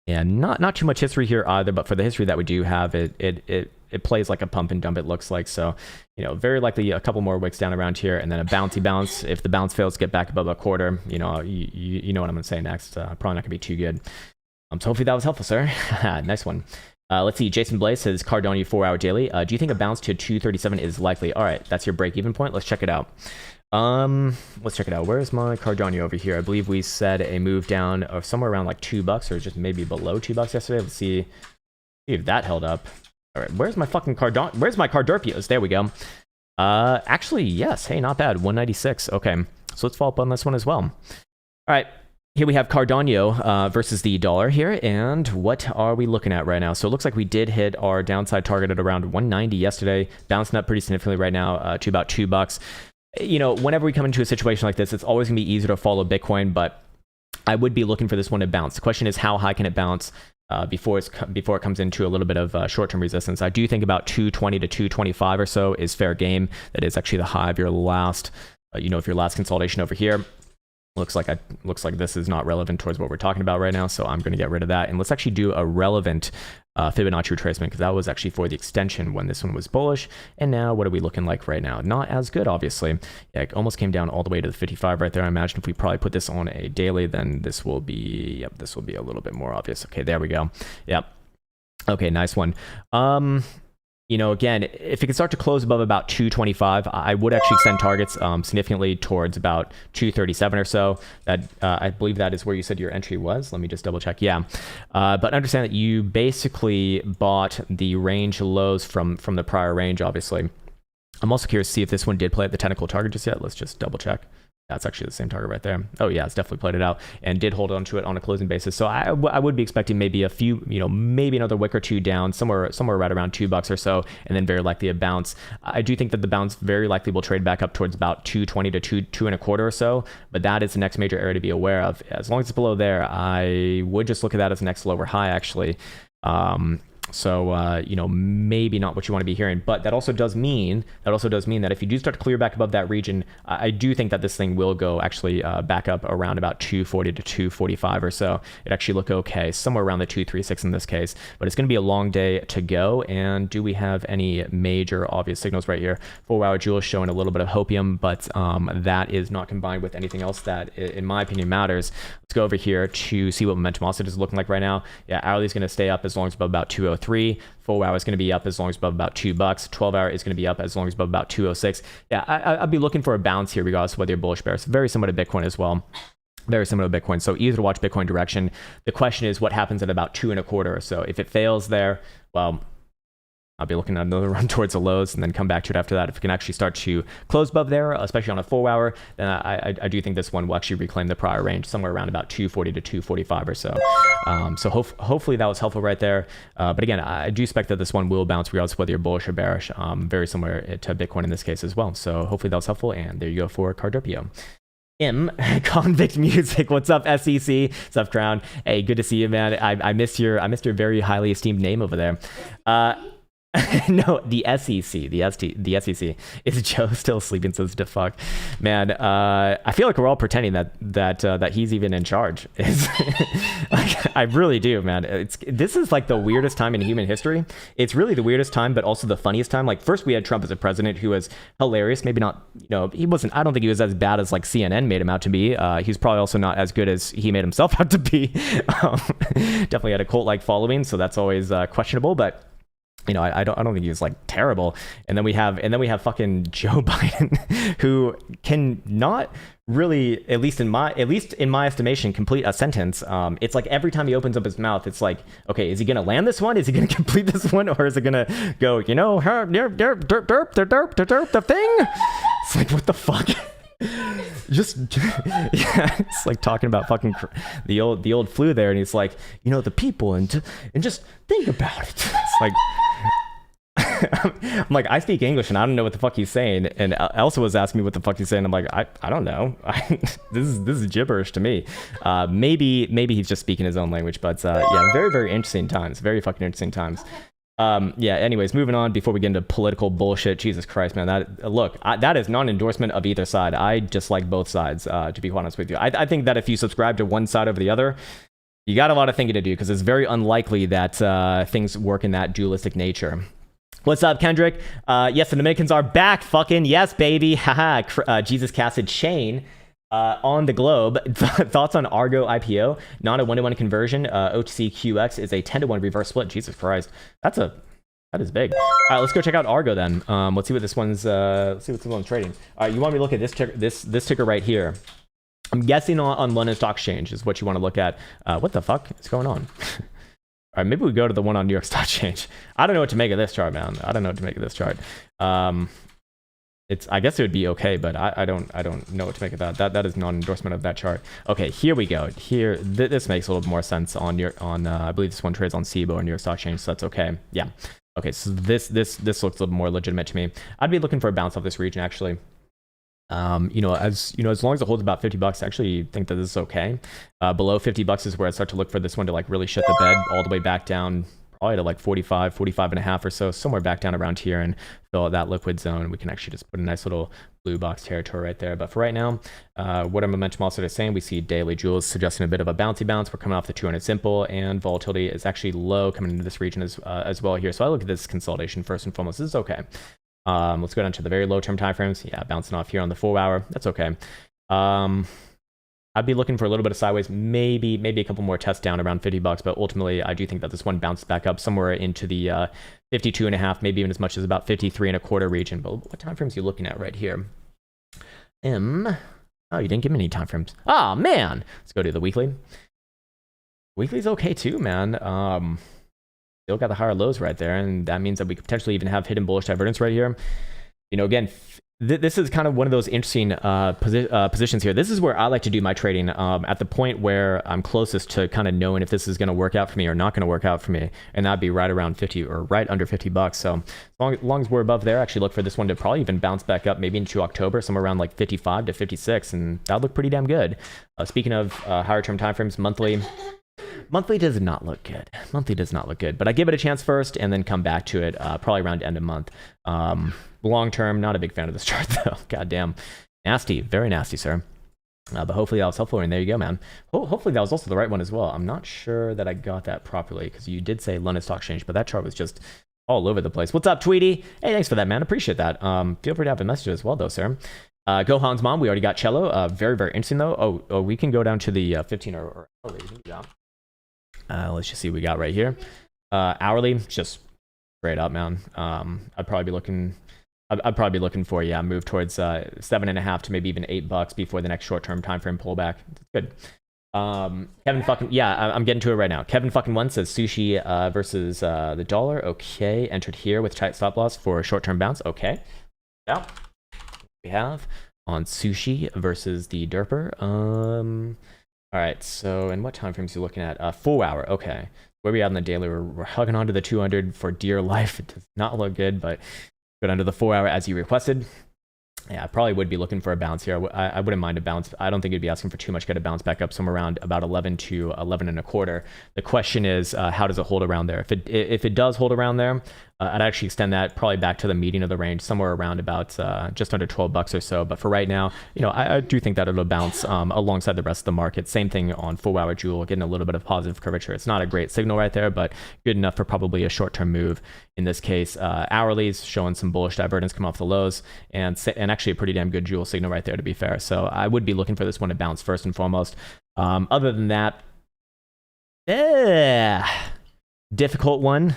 not too much history here either, but for the history that we do have, it plays like a pump and dump, it looks like. So, very likely a couple more wicks down around here, and then a bouncy bounce. If the bounce fails to get back above a quarter, you know what I'm going to say next. Probably not going to be too good. So hopefully that was helpful, sir. Nice one. Let's see. Jason Blaze says Cardano 4 hour daily. Do you think a bounce to 237 is likely? All right, that's your break-even point. Let's check it out. Let's check it out. Where's my Cardano over here? I believe we said a move down of somewhere around like $2 or just maybe below $2 yesterday. Let's see if that held up. All right, where's my fucking Cardano? Where's my Cardorpios? There we go. Actually, yes. Hey, not bad. 196. Okay, so let's follow up on this one as well. All right. Here we have Cardano versus the dollar here, and what are we looking at right now? So it looks like we did hit our downside target at around 190 yesterday, bouncing up pretty significantly right now to about $2. Whenever we come into a situation like this, it's always gonna be easier to follow Bitcoin, but I would be looking for this one to bounce. The question is, how high can it bounce before it comes into a little bit of short-term resistance? I do think about 220 to 225 or so is fair game. That is actually the high of your last, if your last consolidation over here. Looks like this is not relevant towards what we're talking about right now, so I'm going to get rid of that. And let's actually do a relevant Fibonacci retracement, because that was actually for the extension when this one was bullish. And now what are we looking like right now? Not as good, obviously. Yeah, it almost came down all the way to the 55 right there. I imagine if we probably put this on a daily, then this will be a little bit more obvious. Okay, there we go. Yep. Okay, nice one. Again, if it can start to close above about 225, I would actually extend targets significantly towards about 237 or so. That I believe that is where you said your entry was. Let me just double check. Yeah, but understand that you basically bought the range lows from the prior range, obviously. I'm also curious to see if this one did play at the technical target just yet. Let's just double check. That's actually the same target right there. Oh yeah, it's definitely played it out and did hold on to it on a closing basis. So I would be expecting maybe a few, maybe another wick or two down, somewhere right around $2 or so, and then very likely a bounce. I do think that the bounce very likely will trade back up towards about 220 to 2.25 or so, but that is the next major area to be aware of. As long as it's below there, I would just look at that as the next lower high actually. So, maybe not what you want to be hearing, but that also does mean that if you do start to clear back above that region, I do think that this thing will go actually back up around about 240 to 245 or so. It actually look okay, somewhere around the 236 in this case, but it's going to be a long day to go. And do we have any major obvious signals right here? 4-hour jewel showing a little bit of hopium, but that is not combined with anything else that, in my opinion, matters. Let's go over here to see what momentum offset is looking like right now. Yeah, hourly is going to stay up as long as above about 203. 4-hour is going to be up as long as above about $2. 12-hour is going to be up as long as above about 206. Yeah, I'd be looking for a bounce here regardless of whether you're bullish, bearish. Very similar to Bitcoin as well. Very similar to Bitcoin. So easy to watch Bitcoin direction. The question is what happens at about 2.25 or so. If it fails there, well, I'll be looking at another run towards the lows and then come back to it after that. If we can actually start to close above there, especially on a 4-hour, then I do think this one will actually reclaim the prior range somewhere around about 240 to 245 or so. Hopefully that was helpful right there. But again, I do expect that this one will bounce regardless of whether you're bullish or bearish. Very similar to Bitcoin in this case as well. So hopefully that was helpful. And there you go for Cardopio. Convict Music, what's up, SEC? What's up, Krown? Hey, good to see you, man. I missed your very highly esteemed name over there. No, the SEC, the SEC. Is Joe still sleeping? Says to fuck, man. I feel like we're all pretending that he's even in charge. Like, I really do, man. This is like the weirdest time in human history. It's really the weirdest time, but also the funniest time. Like, first we had Trump as a president who was hilarious. Maybe not, he wasn't. I don't think he was as bad as like CNN made him out to be. He's probably also not as good as he made himself out to be. Definitely had a cult-like following, so that's always questionable, but. I don't think he was like terrible. And then we have fucking Joe Biden, who can not really, at least in my estimation, complete a sentence. It's like every time he opens up his mouth, it's like, okay, is he gonna land this one? Is he gonna complete this one, or is it gonna go, the thing? It's like, what the fuck? Just yeah, it's like talking about fucking the old flu there, and he's like, the people and just think about it. It's like. I'm like, I speak English and I don't know what the fuck he's saying, and Elsa was asking me what the fuck he's saying. I'm like, I don't know. This is gibberish to me. Maybe he's just speaking his own language, but yeah, very, very interesting times. Very fucking interesting times. Yeah, anyways, moving on before we get into political bullshit. Jesus Christ, man. That is not an endorsement of either side. I just like both sides, to be quite honest with you. I think that if you subscribe to one side over the other, you got a lot of thinking to do, because it's very unlikely that things work in that dualistic nature. What's up, Kendrick? Yes, the Dominicans are back. Fucking yes, baby. Haha. Jesus casted Shane on the globe. Thoughts on Argo IPO? Not a 1-to-1 conversion. OTC QX is a 10-to-1 reverse split. Jesus Christ. That is big. All right, let's go check out Argo then. Let's see what this one's trading. All right, you want me to look at this ticker right here? I'm guessing on London Stock Exchange is what you want to look at. What the fuck is going on? All right, maybe we go to the one on New York Stock Exchange. I don't know what to make of this chart, man. I don't know what to make of this chart. I guess it would be okay, but I don't know what to make of that. That is not an endorsement of that chart. Okay, here we go. Here, this makes a little more sense on I believe this one trades on SIBO or New York Stock Exchange, so that's okay. Yeah. Okay, so this looks a little more legitimate to me. I'd be looking for a bounce off this region actually. As long as it holds about $50, I actually think that this is okay. Below $50 is where I start to look for this one to like really shut the bed all the way back down, probably to like 45 and a half or so, somewhere back down around here, and fill out that liquid zone. We can actually just put a nice little blue box territory right there. But for right now, what our momentum also is saying, we see daily jewels suggesting a bit of a bouncy bounce. We're coming off the 200 simple, and volatility is actually low coming into this region as well here. So I look at this consolidation first and foremost. This is okay. Let's go down to the very low term timeframes. Yeah, bouncing off here on the 4-hour. That's okay. I'd be looking for a little bit of sideways, maybe a couple more tests down around $50, but ultimately I do think that this one bounced back up somewhere into the 52 and a half, maybe even as much as about 53 and a quarter region. But what timeframes are you looking at right here? Oh, you didn't give me any timeframes. Oh man, let's go to the weekly. Weekly's okay too, man. Still got the higher lows right there, and that means that we could potentially even have hidden bullish divergence right here. Again, This is kind of one of those interesting positions here. This is where I like to do my trading at the point where I'm closest to kind of knowing if this is going to work out for me or not going to work out for me. And that'd be right around 50 or right under $50. So as long as we're above there, actually look for this one to probably even bounce back up maybe into October, somewhere around like 55 to 56. And that'll look pretty damn good. Speaking of higher term timeframes, monthly does not look good. Monthly does not look good, but I give it a chance first and then come back to it probably around end of month. Long term, not a big fan of this chart though. God damn. Nasty. Very nasty, sir. But hopefully that was helpful. And there you go, man. Hopefully that was also the right one as well. I'm not sure that I got that properly because you did say London Stock Exchange, but that chart was just all over the place. What's up, Tweety? Hey, thanks for that, man. Appreciate that. Feel free to have a message as well, though, sir. Gohan's mom, we already got Cello. Very, very interesting, though. Oh, we can go down to the 15 or hourly. Let's just see what we got right here. Hourly, just straight up, man. I'd probably be looking for move towards 7.5 to maybe even $8 before the next short-term time frame pullback. Good. Kevin fucking I'm getting to it right now. Kevin fucking one says sushi versus the dollar. Okay, entered here with tight stop loss for a short-term bounce. Okay, now we have on sushi versus the derper. All right, so and what time frames are you looking at? 4 hour. Okay, where we at on the daily? We're hugging onto the 200 for dear life. It does not look good, but go down to the 4 hour as you requested. Yeah, I probably would be looking for a bounce here. I wouldn't mind a bounce. I don't think it'd be asking for too much. Get a bounce back up somewhere around about 11 to 11 and a quarter. The question is, how does it hold around there? If it does hold around there, I'd actually extend that probably back to the median of the range, somewhere around about just under $12 or so. But for right now, I do think that it'll bounce alongside the rest of the market. Same thing on 4 hour Joule, getting a little bit of positive curvature. It's not a great signal right there, but good enough for probably a short-term move. In this case, hourly's showing some bullish divergence come off the lows, and actually a pretty damn good Joule signal right there, to be fair. So I would be looking for this one to bounce first and foremost. Other than that, difficult one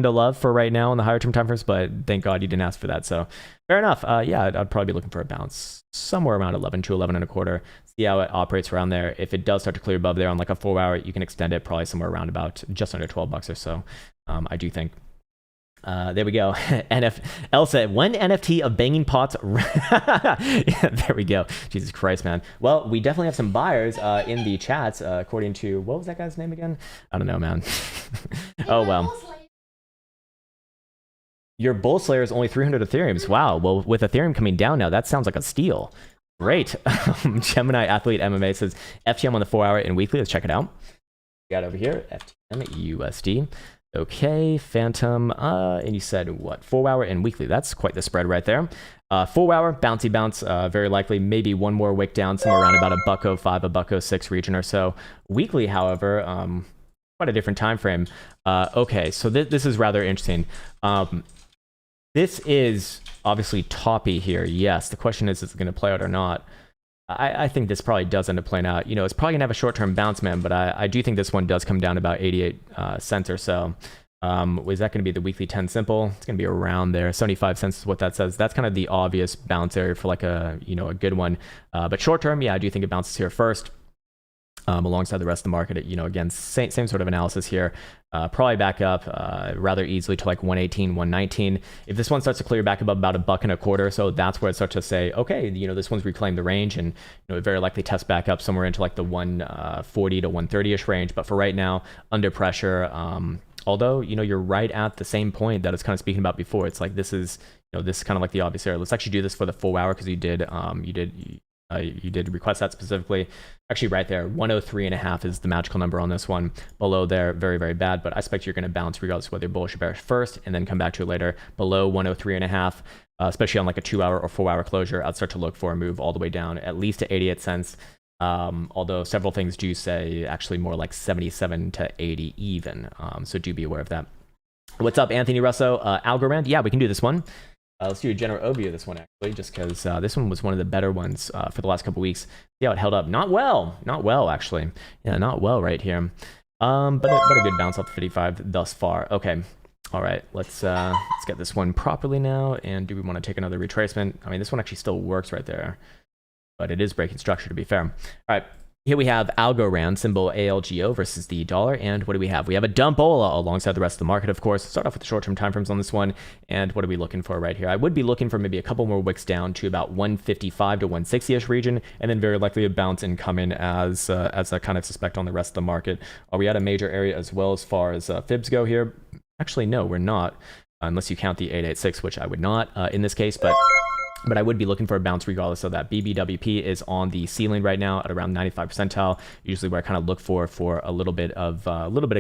to love for right now in the higher term time frames, but thank God you didn't ask for that. So fair enough. I'd probably be looking for a bounce somewhere around 11 to 11 and a quarter. See how it operates around there. If it does start to clear above there on like a 4 hour, you can extend it probably somewhere around about just under $12 or so. I do think. There we go. Elsa, one NFT of banging pots. Yeah, there we go. Jesus Christ, man. Well, we definitely have some buyers in the chats, according to, what was that guy's name again? I don't know, man. Oh, well. Your Bull Slayer is only 300 Ethereums. Wow. Well, with Ethereum coming down now, that sounds like a steal. Great. Gemini Athlete MMA says FTM on the 4 hour and weekly. Let's check it out. We got over here, FTM USD. Okay, Phantom, and you said what? 4 hour and weekly. That's quite the spread right there. 4 hour, bouncy bounce, very likely. Maybe one more wick down, somewhere around about $1.05, $1.06 region or so. Weekly, however, quite a different time frame. Okay, so this is rather interesting. This is obviously toppy here. Yes, the question is it going to play out or not? I think this probably does end up playing out. It's probably gonna have a short-term bounce, man, but I do think this one does come down to about 88 cents or so. Is that gonna be the weekly 10 simple? It's gonna be around there. 75 cents is what that says. That's kind of the obvious bounce area for like a good one. But short-term, yeah, I do think it bounces here first. Alongside the rest of the market, again, same sort of analysis here. Probably back up rather easily to like 118, 119. If this one starts to clear back above about $1.25, so that's where it starts to say, okay, this one's reclaimed the range, and it very likely tests back up somewhere into like the 140 to 130ish range. But for right now, under pressure. Although you're right at the same point that I was kind of speaking about before. It's like this is this is kind of like the obvious area. Let's actually do this for the 4 hour because you did request that specifically. Actually, right there, 103.5 is the magical number on this one. Below there, very, very bad, but I expect you're going to bounce regardless of whether you're bullish or bearish first, and then come back to it later. Below 103.5, especially on like a 2 hour or 4 hour closure, I'd start to look for a move all the way down, at least to 88 cents. Although several things do say actually more like 77 to 80 even. So do be aware of that. What's up, Anthony Russo? Algorand? Yeah, we can do this one. Let's do a general overview of this one, actually, just because this one was one of the better ones for the last couple weeks. See how it held up. Not well, actually. Yeah, not well right here. But a good bounce off the 55 thus far. Okay, all right. Let's get this one properly now. And do we want to take another retracement? I mean, this one actually still works right there, but it is breaking structure, to be fair. All right. Here we have Algorand, symbol ALGO versus the dollar. And what do we have? We have a dumpola alongside the rest of the market, of course. Start off with the short-term timeframes on this one. And what are we looking for right here? I would be looking for maybe a couple more wicks down to about 155 to 160-ish region, and then very likely a bounce and come in as I kind of suspect on the rest of the market. Are we at a major area as well as far as fibs go here? Actually, no, we're not, unless you count the 886, which I would not in this case, but I would be looking for a bounce regardless of that. BBWP is on the ceiling right now at around 95 percentile. Usually where I kind of look for a little bit of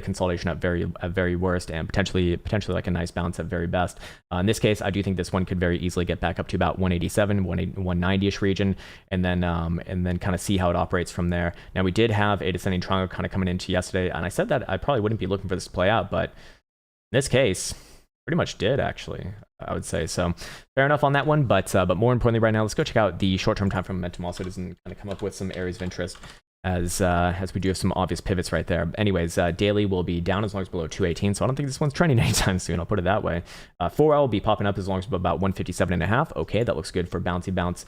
consolidation at very worst, and potentially like a nice bounce at very best. In this case, I do think this one could very easily get back up to about 187, 190-ish region, and then kind of see how it operates from there. Now we did have a descending triangle kind of coming into yesterday, and I said that I probably wouldn't be looking for this to play out, but in this case, pretty much did actually, I would say. So fair enough on that one, but more importantly right now, let's go check out the short-term time frame momentum also doesn't kind of come up with some areas of interest as we do have some obvious pivots right there. Anyways, daily will be down as long as below 218, so I don't think this one's trending anytime soon, I'll put it that way. 4 hour will be popping up as long as about 157.5. Okay, that looks good for bouncy bounce.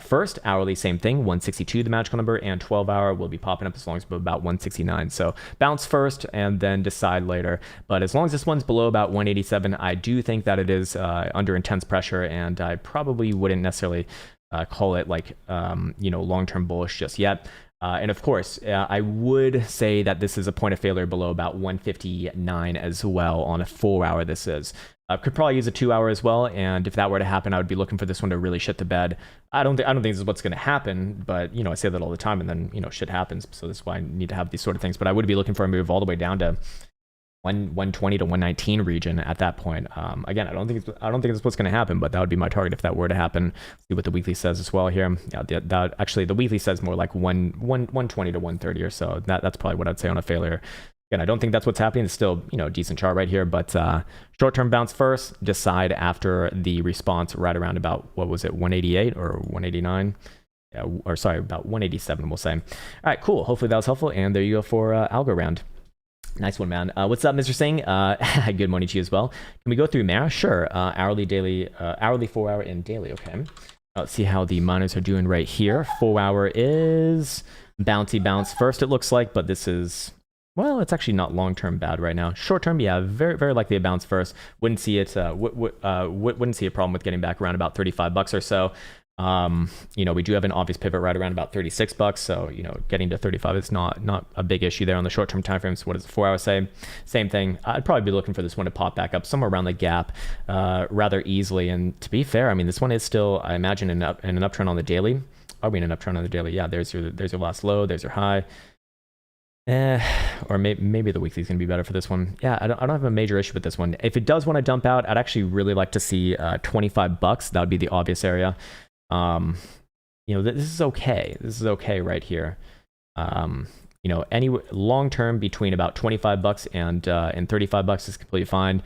First hourly, same thing, 162 the magical number, and 12 hour will be popping up as long as about 169. So bounce first and then decide later. But as long as this one's below about 187, I do think that it is under intense pressure, and I probably wouldn't necessarily call it like long-term bullish just yet. And of course, I would say that this is a point of failure below about 159 as well on a 4 hour. This is could probably use a 2 hour as well. And if that were to happen, I would be looking for this one to really shit the bed. I don't think this is what's going to happen, but I say that all the time, and then shit happens. So that's why I need to have these sort of things. But I would be looking for a move all the way down to 120 to 119 region at that point. Again, I don't think it's what's going to happen, but that would be my target if that were to happen. See what the weekly says as well here. Yeah, actually the weekly says more like 120 to 130 or so. That's probably what I'd say on a failure. Again, I don't think that's what's happening. It's still a decent chart right here, but short-term bounce first, decide after the response right around about, what was it, 188 or 189? Yeah, or sorry, about 187 we'll say. All right, cool. Hopefully that was helpful, and there you go for Algorand. Nice one, man. What's up, Mr. Singh? Good morning to you as well. Can we go through Mara? Sure. Hourly, daily, hourly, 4 hour, and daily. Okay. Let's see how the miners are doing right here. 4 hour is bouncy bounce first, it looks like, but this is, well, it's actually not long-term bad right now. Short-term, yeah, very, very likely a bounce first. Wouldn't see it. Wouldn't see a problem with getting back around about $35 or so. We do have an obvious pivot right around about $36, so getting to 35 is not a big issue there on the short-term time frames. What does the 4 hour say? Same thing. I'd probably be looking for this one to pop back up somewhere around the gap rather easily. And to be fair, I mean, this one is still, I imagine, in an uptrend on the daily. Are we in an uptrend on the daily? Yeah, there's your last low, there's your high. Or maybe the weekly is going to be better for this one. Yeah, I don't have a major issue with this one. If it does want to dump out, I'd actually really like to see $25. That would be the obvious area. This is okay. This is okay right here. Any long term between about $25 and $35 is completely fine.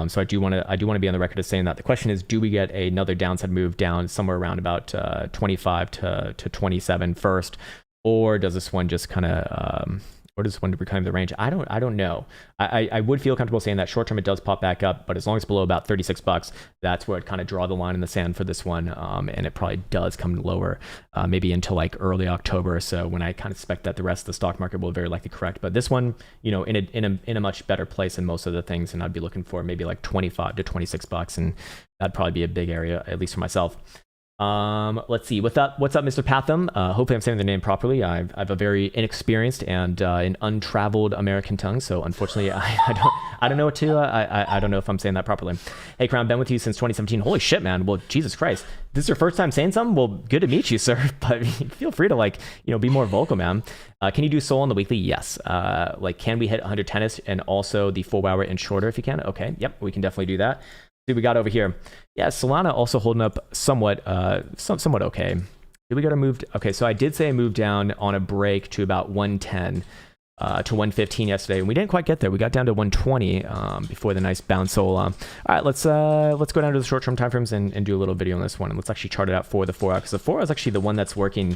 So I do want to be on the record as saying that. The question is, do we get another downside move down somewhere around about 25 to 27 first, or does this one just kind of or does this one reclaim the range? I don't know. I would feel comfortable saying that short term it does pop back up, but as long as it's below about $36, that's where I'd kind of draw the line in the sand for this one. And it probably does come lower, maybe until like early October or so, when I kind of expect that the rest of the stock market will very likely correct. But this one, in a much better place than most of the things, and I'd be looking for maybe like 25 to $26, and that'd probably be a big area, at least for myself. Let's see. What's up, Mr. Patham? Hopefully I'm saying the name properly. I've a very inexperienced and an untraveled American tongue, so unfortunately I don't know what to. I don't know if I'm saying that properly. Hey, Krown, been with you since 2017. Holy shit, man. Well, Jesus Christ, this is your first time saying something? Well, good to meet you, sir. But feel free to be more vocal, man. Can you do Sol on the weekly? Yes. Can we hit 100 tennis and also the 4 hour and shorter if you can? Okay. Yep, we can definitely do that. See what we got over here. Yeah, Solana also holding up somewhat okay. Did we get a move? Okay, so I did say I moved down on a break to about 110 to 115 yesterday, and we didn't quite get there. We got down to 120 before the nice bounce. So, all right, let's go down to the short-term timeframes and do a little video on this one, and let's actually chart it out for the 4 hour, because the 4 hour is actually the one that's working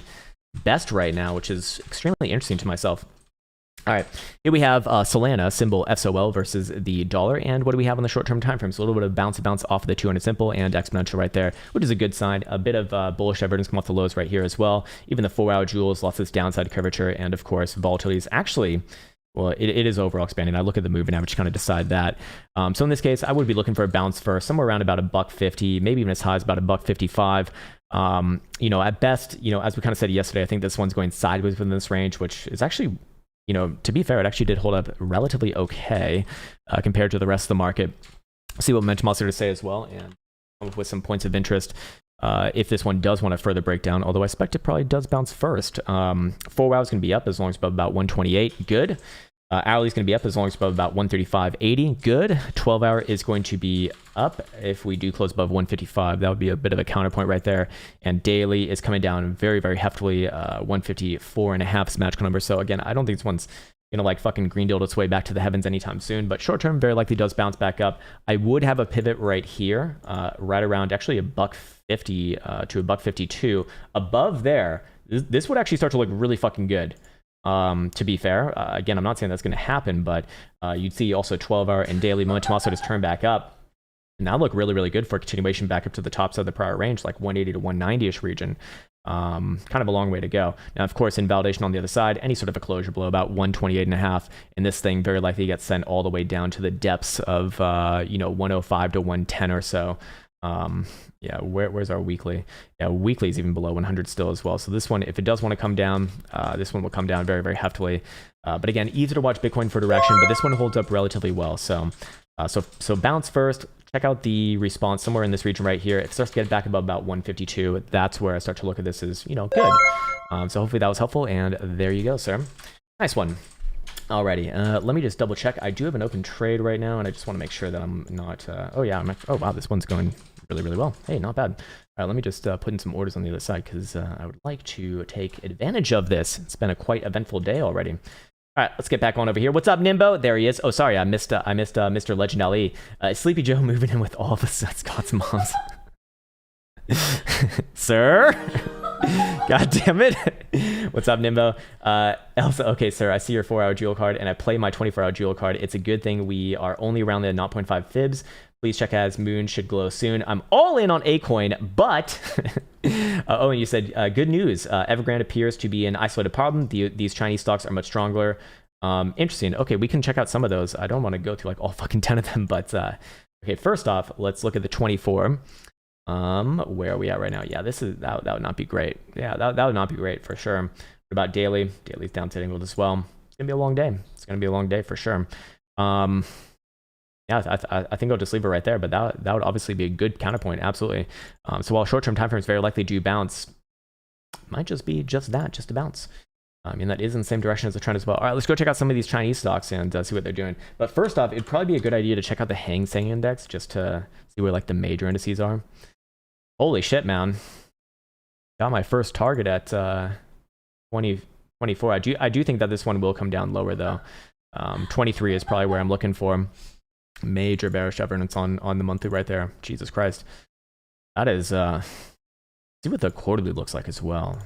best right now, which is extremely interesting to myself. All right, here we have Solana, symbol SOL versus the dollar. And what do we have on the short-term time frame? So a little bit of bounce off of the 200 simple and exponential right there, which is a good sign. A bit of bullish divergence come off the lows right here as well. Even the 4-hour jewels, lots of this downside curvature. And of course, volatility is actually, well, it is overall expanding. I look at the moving average to kind of decide that. So in this case, I would be looking for a bounce for somewhere around about $1.50, maybe even as high as about $1.55. You know, at best, you know, as we kind of said yesterday, I think this one's going sideways within this range, which is actually, you know, to be fair, it actually did hold up relatively okay compared to the rest of the market. See what momentum also to say as well, and come up with some points of interest if this one does want a further breakdown, although I expect it probably does bounce first. 4 hours going to be up as long as above about 128, good. Hourly is going to be up as long as above about 135.80, good. 12 hour is going to be up if we do close above 155. That would be a bit of a counterpoint right there. And daily is coming down very, very heftily. 154.5 is magical number. So again, I don't think this one's gonna like fucking green deal its way back to the heavens anytime soon. But short term, very likely does bounce back up. I would have a pivot right here, right around actually $1.50 to $1.52. Above there, this would actually start to look really fucking good. To be fair, again, I'm not saying that's going to happen, but you'd see also 12-hour and daily momentum also just turn back up. And that look really, really good for a continuation back up to the top side of the prior range, like 180 to 190-ish region. Kind of a long way to go. Now, of course, invalidation on the other side, any sort of a closure below about 128.5, and this thing very likely gets sent all the way down to the depths of, 105 to 110 or so. Yeah, where's our weekly? Yeah, weekly is even below 100 still as well. So this one, if it does want to come down, this one will come down very, very heftily. But again, easy to watch Bitcoin for direction, but this one holds up relatively well. So bounce first. Check out the response somewhere in this region right here. If it starts to get back above about 152, that's where I start to look at this as, good. So hopefully that was helpful. And there you go, sir. Nice one. Alrighty, let me just double check. I do have an open trade right now, and I just want to make sure that I'm not. Oh wow, this one's going really, really well. Hey, not bad. All right, let me just put in some orders on the other side because I would like to take advantage of this. It's been a quite eventful day already. All right, let's get back on over here. What's up, Nimbo? There he is. Oh, sorry, I missed Mr. Legend Ali. Sleepy Joe moving in with all of us Scott's moms. Sir? God damn it. What's up, Nimbo? Elsa, okay, sir, I see your 4-hour jewel card, and I play my 24-hour jewel card. It's a good thing we are only around the 0.5 fibs. Please check as moon should glow soon. I'm all in on Altcoin, but... oh, and you said, good news. Evergrande appears to be an isolated problem. These Chinese stocks are much stronger. Interesting. Okay, we can check out some of those. I don't want to go through like all fucking 10 of them, but... okay, first off, let's look at the 24. Where are we at right now? Yeah, that would not be great. Yeah, that would not be great for sure. What about daily? Daily's down to angled as well. It's gonna be a long day. It's gonna be a long day for sure. Yeah, I think I'll just leave it right there, but that would obviously be a good counterpoint, absolutely. So while short-term time frames very likely do bounce, might just be just that, just a bounce. I mean, that is in the same direction as the trend as well. All right, let's go check out some of these Chinese stocks and see what they're doing. But first off, it'd probably be a good idea to check out the Hang Seng Index just to see where like the major indices are. Holy shit, man. Got my first target at 24. I do think that this one will come down lower though. 23 is probably where I'm looking for. Major bearish evidence on the monthly right there. Jesus Christ. That is see what the quarterly looks like as well.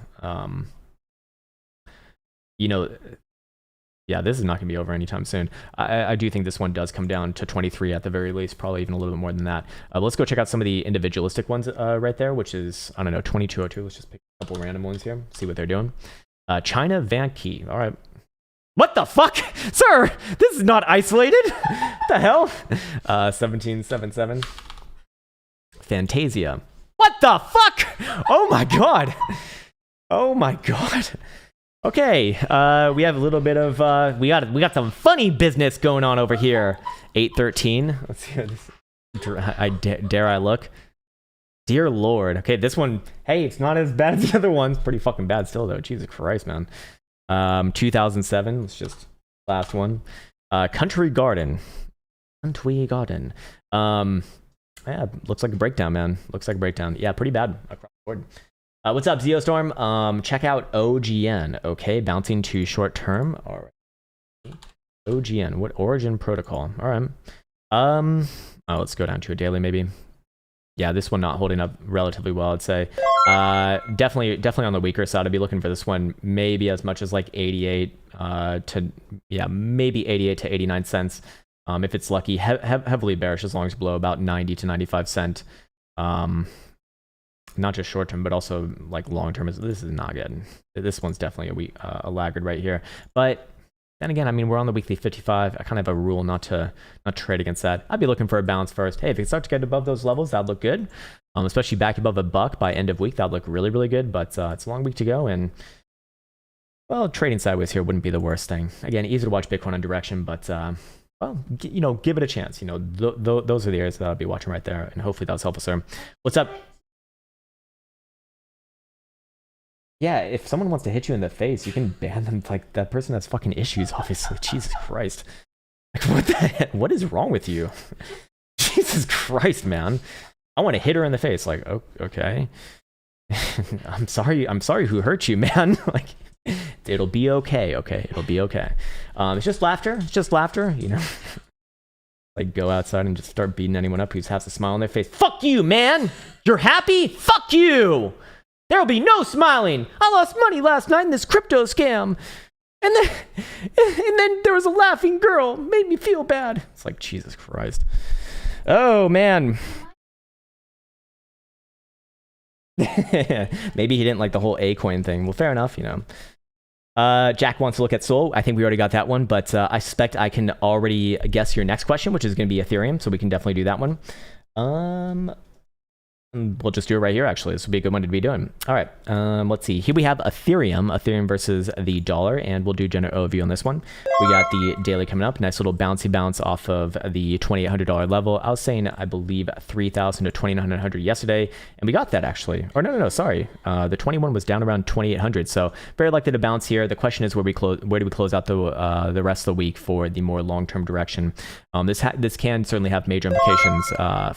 Yeah, this is not going to be over anytime soon. I do think this one does come down to 23 at the very least, probably even a little bit more than that. Let's go check out some of the individualistic ones right there, which is, I don't know, 2202. Let's just pick a couple random ones here, see what they're doing. China Vanke. All right. What the fuck? Sir, this is not isolated. What the hell? 1777. Fantasia. What the fuck? Oh my god. Oh my god. Okay, we have a little bit of we got some funny business going on over here. 813. Let's see how this. Dare I look? Dear Lord. Okay, this one. Hey, it's not as bad as the other ones. Pretty fucking bad still though. Jesus Christ, man. 2007. Let's just last one. Country Garden. Country Garden. Yeah, looks like a breakdown, man. Looks like a breakdown. Yeah, pretty bad across the board. What's up, Zeostorm? Check out OGN. Okay, bouncing to short term. All right. OGN. What origin protocol? All right. Let's go down to a daily maybe. Yeah, this one not holding up relatively well, I'd say. Definitely on the weaker side. I'd be looking for this one maybe as much as like 88. to, yeah, maybe 88 to 89 cents. If it's lucky, heavily bearish as long as below about 90 to 95 cent. Not just short term, but also like long term. This is not good. This one's definitely a laggard right here. But then again, I mean, we're on the weekly 55. I kind of have a rule not to trade against that. I'd be looking for a bounce first. Hey, if it starts to get above those levels, that'd look good. Especially back above $1 by end of week, that'd look really, really good. But it's a long week to go, and well, trading sideways here wouldn't be the worst thing. Again, easy to watch Bitcoin on direction, but well, you know, give it a chance. You know, those are the areas that I'll be watching right there, and hopefully that's helpful, sir. What's up? Yeah, if someone wants to hit you in the face, you can ban them. Like, that person has fucking issues, obviously. Jesus Christ. Like, what the heck? What is wrong with you? Jesus Christ, man. I want to hit her in the face. Like, oh, okay. I'm sorry who hurt you, man. Like, it'll be okay, okay? It'll be okay. It's just laughter. It's just laughter, you know? Like, go outside and just start beating anyone up who has a smile on their face. Fuck you, man! You're happy? Fuck you! There'll be no smiling. I lost money last night in this crypto scam. And then there was a laughing girl. Made me feel bad. It's like, Jesus Christ. Oh, man. Maybe he didn't like the whole Altcoin thing. Well, fair enough, you know. Jack wants to look at Sol. I think we already got that one, but I suspect I can already guess your next question, which is going to be Ethereum, so we can definitely do that one. We'll just do it right here, actually. This would be a good one to be doing. All right, let's see. Here we have Ethereum versus the dollar, and we'll do general overview on this one. We got the daily coming up. Nice little bouncy bounce off of the $2,800 level. I was saying, I believe, 3,000 to 2,900 yesterday, and we got that, actually. Or no, sorry. The 21 was down around 2,800, so very likely to bounce here. The question is, where do we close out the rest of the week for the more long-term direction? This can certainly have major implications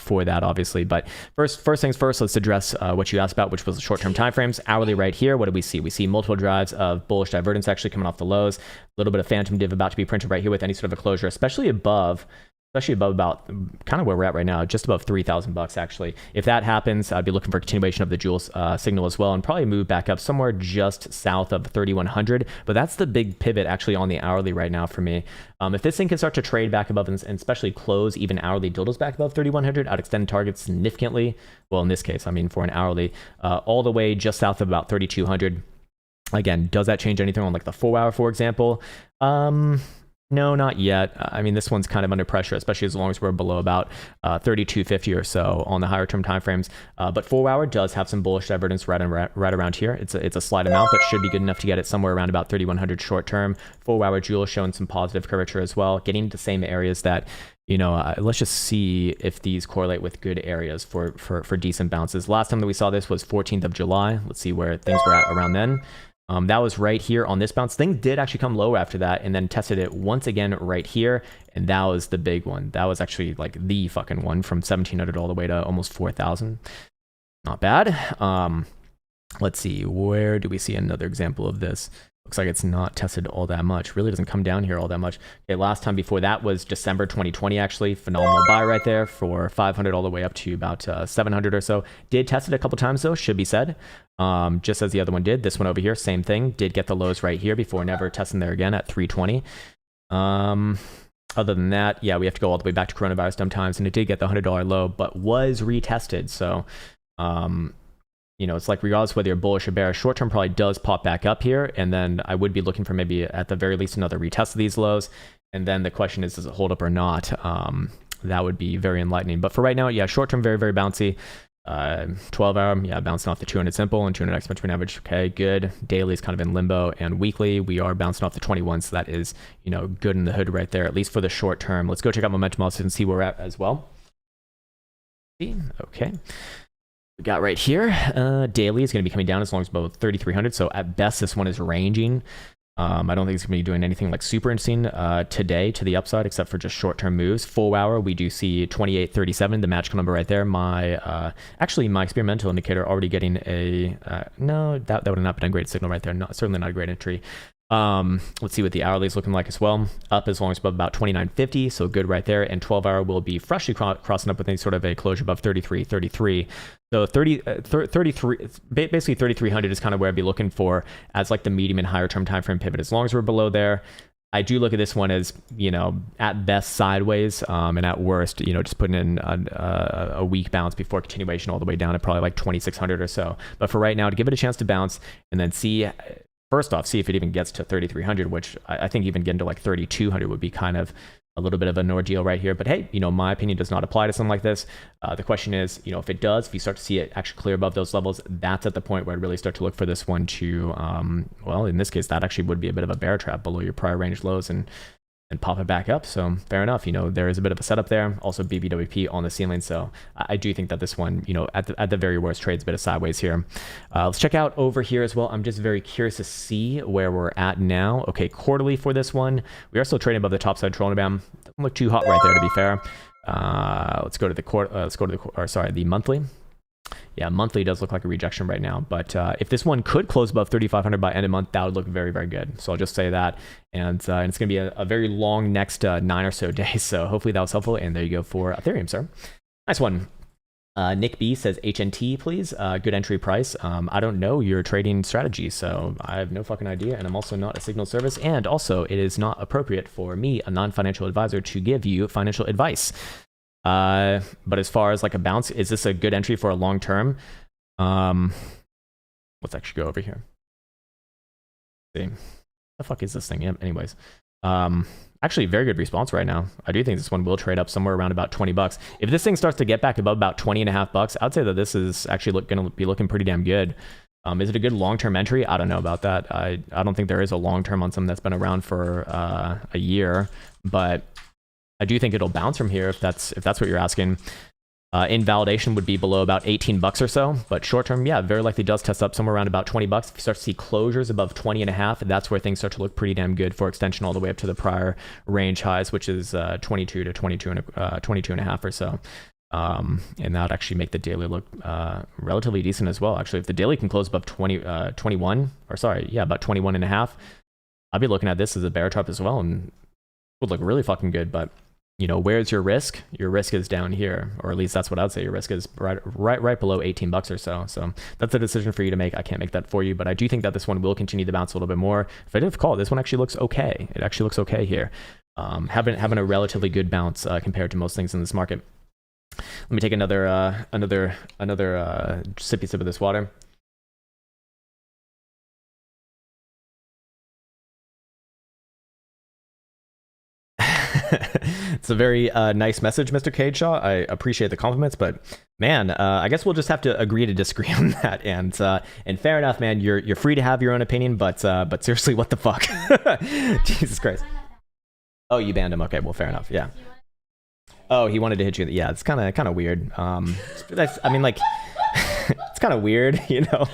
for that, obviously. But first things first, let's address what you asked about, which was the short-term timeframes. Hourly right here, what do we see? We see multiple drives of bullish divergence actually coming off the lows. A little bit of phantom div about to be printed right here with any sort of a closure, especially above about kind of where we're at right now, just above $3,000 actually. If that happens, I'd be looking for a continuation of the Joule signal as well, and probably move back up somewhere just south of 3,100. But that's the big pivot actually on the hourly right now for me. If this thing can start to trade back above and especially close even hourly dildos back above 3,100, I'd extend targets significantly. Well, in this case, I mean for an hourly, all the way just south of about 3,200. Again, does that change anything on like the 4 hour, for example? No, not yet. I mean, this one's kind of under pressure, especially as long as we're below about 3,250 or so on the higher term timeframes. But 4 hour does have some bullish divergence right around here. It's a slight amount, but should be good enough to get it somewhere around about 3,100 short term. 4 hour Joule showing some positive curvature as well, getting into the same areas that, you know, let's just see if these correlate with good areas for decent bounces. Last time that we saw this was 14th of July. Let's see where things were at around then. That was right here on this bounce. Things did actually come lower after that and then tested it once again right here. And that was the big one. That was actually like the fucking one from 1,700 all the way to almost 4,000. Not bad. Let's see. Where do we see another example of this? Looks like it's not tested all that much. Really doesn't come down here all that much. Okay, last time before that was December 2020, actually. Phenomenal buy right there for 500 all the way up to about 700 or so. Did test it a couple times, though, should be said. Just as the other one did. This one over here, same thing. Did get the lows right here before never testing there again at 320. Other than that, yeah, we have to go all the way back to coronavirus dumb times, and it did get the $100 low, but was retested. So, you know, it's like regardless whether you're bullish or bearish, short term probably does pop back up here. And then I would be looking for maybe at the very least another retest of these lows. And then the question is, does it hold up or not? That would be very enlightening. But for right now, yeah, short term, very, very bouncy. 12 hour, yeah, bouncing off the 200 simple and 200 exponential average. Okay, good. Daily is kind of in limbo. And weekly, we are bouncing off the 21. So that is, you know, good in the hood right there, at least for the short term. Let's go check out momentum also and see where we're at as well. Okay. We got right here, daily is going to be coming down as long as about 3,300. So at best, this one is ranging. I don't think it's going to be doing anything like super interesting today to the upside, except for just short-term moves. 4 hour, we do see 2837, the magical number right there. Actually, my experimental indicator already getting a, no, that would have not been a great signal right there. Certainly not a great entry. Let's see what the hourly is looking like as well. Up as long as above about 29.50, so good right there. And 12-hour will be freshly crossing up with any sort of a closure above 33.33. So 33, basically 3,300 is kind of where I'd be looking for as like the medium and higher term time frame pivot. As long as we're below there, I do look at this one as, you know, at best sideways, and at worst, you know, just putting in a weak bounce before continuation all the way down to probably like 2,600 or so. But for right now, to give it a chance to bounce and then see. First off, see if it even gets to 3,300, which I think even getting to like 3,200 would be kind of a little bit of an ordeal right here. But hey, you know, my opinion does not apply to something like this. The question is, you know, if it does, if you start to see it actually clear above those levels, that's at the point where I'd really start to look for this one to, well, in this case, that actually would be a bit of a bear trap below your prior range lows and pop it back up. So fair enough. You know, there is a bit of a setup there. Also BBWP on the ceiling. So I do think that this one, you know, at the very worst, trades a bit of sideways here. Let's check out over here as well. I'm just very curious to see where we're at now. Okay, quarterly for this one. We are still trading above the top side trolling band. Doesn't look too hot right there, to be fair. Let's go to the the monthly. Yeah, monthly does look like a rejection right now, but if this one could close above 3,500 by end of month, that would look very, very good. So I'll just say that, and it's going to be a very long next 9 or so days. So hopefully that was helpful. And there you go for Ethereum, sir. Nice one. Nick B says HNT, please. Good entry price. I don't know your trading strategy, so I have no fucking idea. And I'm also not a signal service. And also, it is not appropriate for me, a non-financial advisor, to give you financial advice. But as far as like a bounce, is this a good entry for a long term? Let's actually go over here. Let's see, the fuck is this thing? Yeah, anyways, actually very good response right now. I do think this one will trade up somewhere around about $20. If this thing starts to get back above about 20.5 bucks, I'd say that this is actually going to be looking pretty damn good. Is it a good long-term entry? I don't know about that. I don't think there is a long-term on something that's been around for a year, but I do think it'll bounce from here if that's what you're asking. Invalidation would be below about $18 or so, but short term, yeah, very likely does test up somewhere around about $20. If you start to see closures above 20.5, that's where things start to look pretty damn good for extension all the way up to the prior range highs, which is 22 to 22.5 or so. And that would actually make the daily look relatively decent as well. Actually, if the daily can close above 21, or sorry, yeah, about 21.5, I'll be looking at this as a bear trap as well, and it would look really fucking good. But you know, where's your risk? Your risk is down here, or at least that's what I'd say. Your risk is right below $18 or so. So that's a decision for you to make. I can't make that for you, but I do think that this one will continue to bounce a little bit more. If I did call, this one actually looks okay. It actually looks okay here. Having a relatively good bounce compared to most things in this market. Let me take another sippy sip of this water. It's a very nice message, Mr. Cade Shaw. I appreciate the compliments, but man, I guess we'll just have to agree to disagree on that. And fair enough, man. You're free to have your own opinion, but seriously, what the fuck? Jesus Christ. Oh, you banned him. Okay, well, fair enough. Yeah. Oh, he wanted to hit you. Yeah, it's kind of weird. I mean, like, it's kind of weird, you know.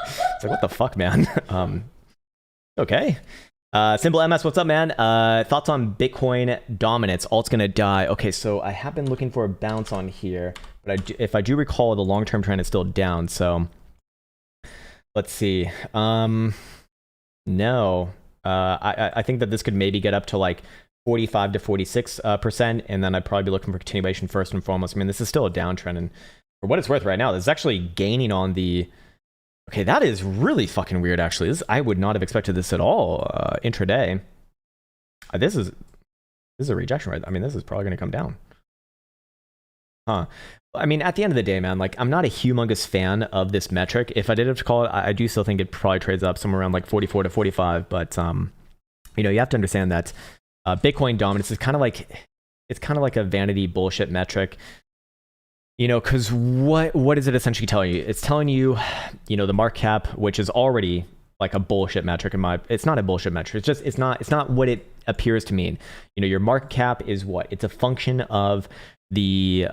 It's like, what the fuck, man? Okay. Simple MS, what's up, man? Thoughts on Bitcoin dominance? Alt's gonna die. Okay, so I have been looking for a bounce on here, but if I do recall, the long-term trend is still down. So let's see. No, I think that this could maybe get up to like 45 to 46%, and then I'd probably be looking for continuation first and foremost. I mean, this is still a downtrend, and for what it's worth right now, this is actually gaining on the. Okay, that is really fucking weird, actually. I would not have expected this at all intraday. This is a rejection, right? I mean, this is probably going to come down. Huh. I mean, at the end of the day, man, like, I'm not a humongous fan of this metric. If I did have to call it, I do still think it probably trades up somewhere around like 44 to 45. But, you know, you have to understand that Bitcoin dominance is kind of like a vanity bullshit metric. You know, because what is it essentially telling you? It's telling you, you know, the market cap, which is already like a bullshit metric it's not a bullshit metric. It's not what it appears to mean. You know, your market cap is what? It's a function of the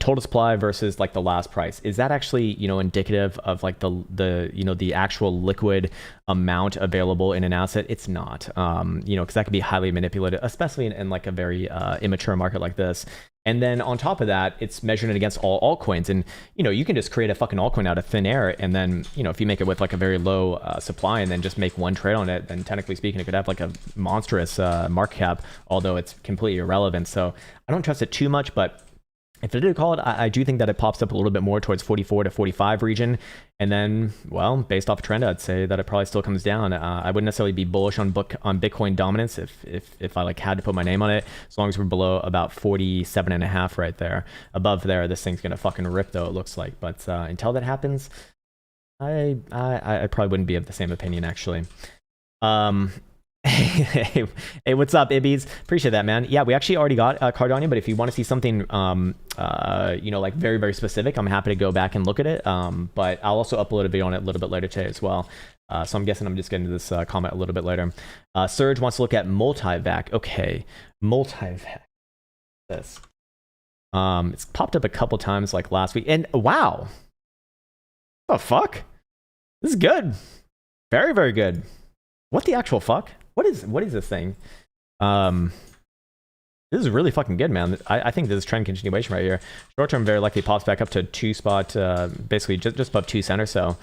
total supply versus like the last price. Is that actually, you know, indicative of like the you know, the actual liquid amount available in an asset? It's not, you know, because that could be highly manipulated, especially in like a very immature market like this. And then on top of that, it's measuring it against all altcoins. And, you can just create a fucking altcoin out of thin air. And then, if you make it with like a very low supply and then just make one trade on it, then technically speaking, it could have like a monstrous market cap, although it's completely irrelevant. So I don't trust it too much, but if I did call it, I do think that it pops up a little bit more towards 44 to 45 region. And then, well, based off trend, I'd say that it probably still comes down. I wouldn't necessarily be bullish on Bitcoin dominance if I like had to put my name on it, as long as we're below about 47.5 right there. Above there, this thing's going to fucking rip, though, it looks like. But until that happens, I probably wouldn't be of the same opinion, actually. Hey, what's up, Ibbies? Appreciate that, man. Yeah, we actually already got Cardano, but if you want to see something, like very, very specific, I'm happy to go back and look at it. But I'll also upload a video on it a little bit later today as well. So I'm guessing I'm just getting to this comment a little bit later. Serge wants to look at multi-vac. Okay, multi-vac. This. It's popped up a couple times like last week, and wow, what the fuck? This is good. Very, very good. What the actual fuck? What is this thing? This is really fucking good, man. I think this is trend continuation right here. Short term very likely pops back up to 2 spot, basically just above 2 cent or so.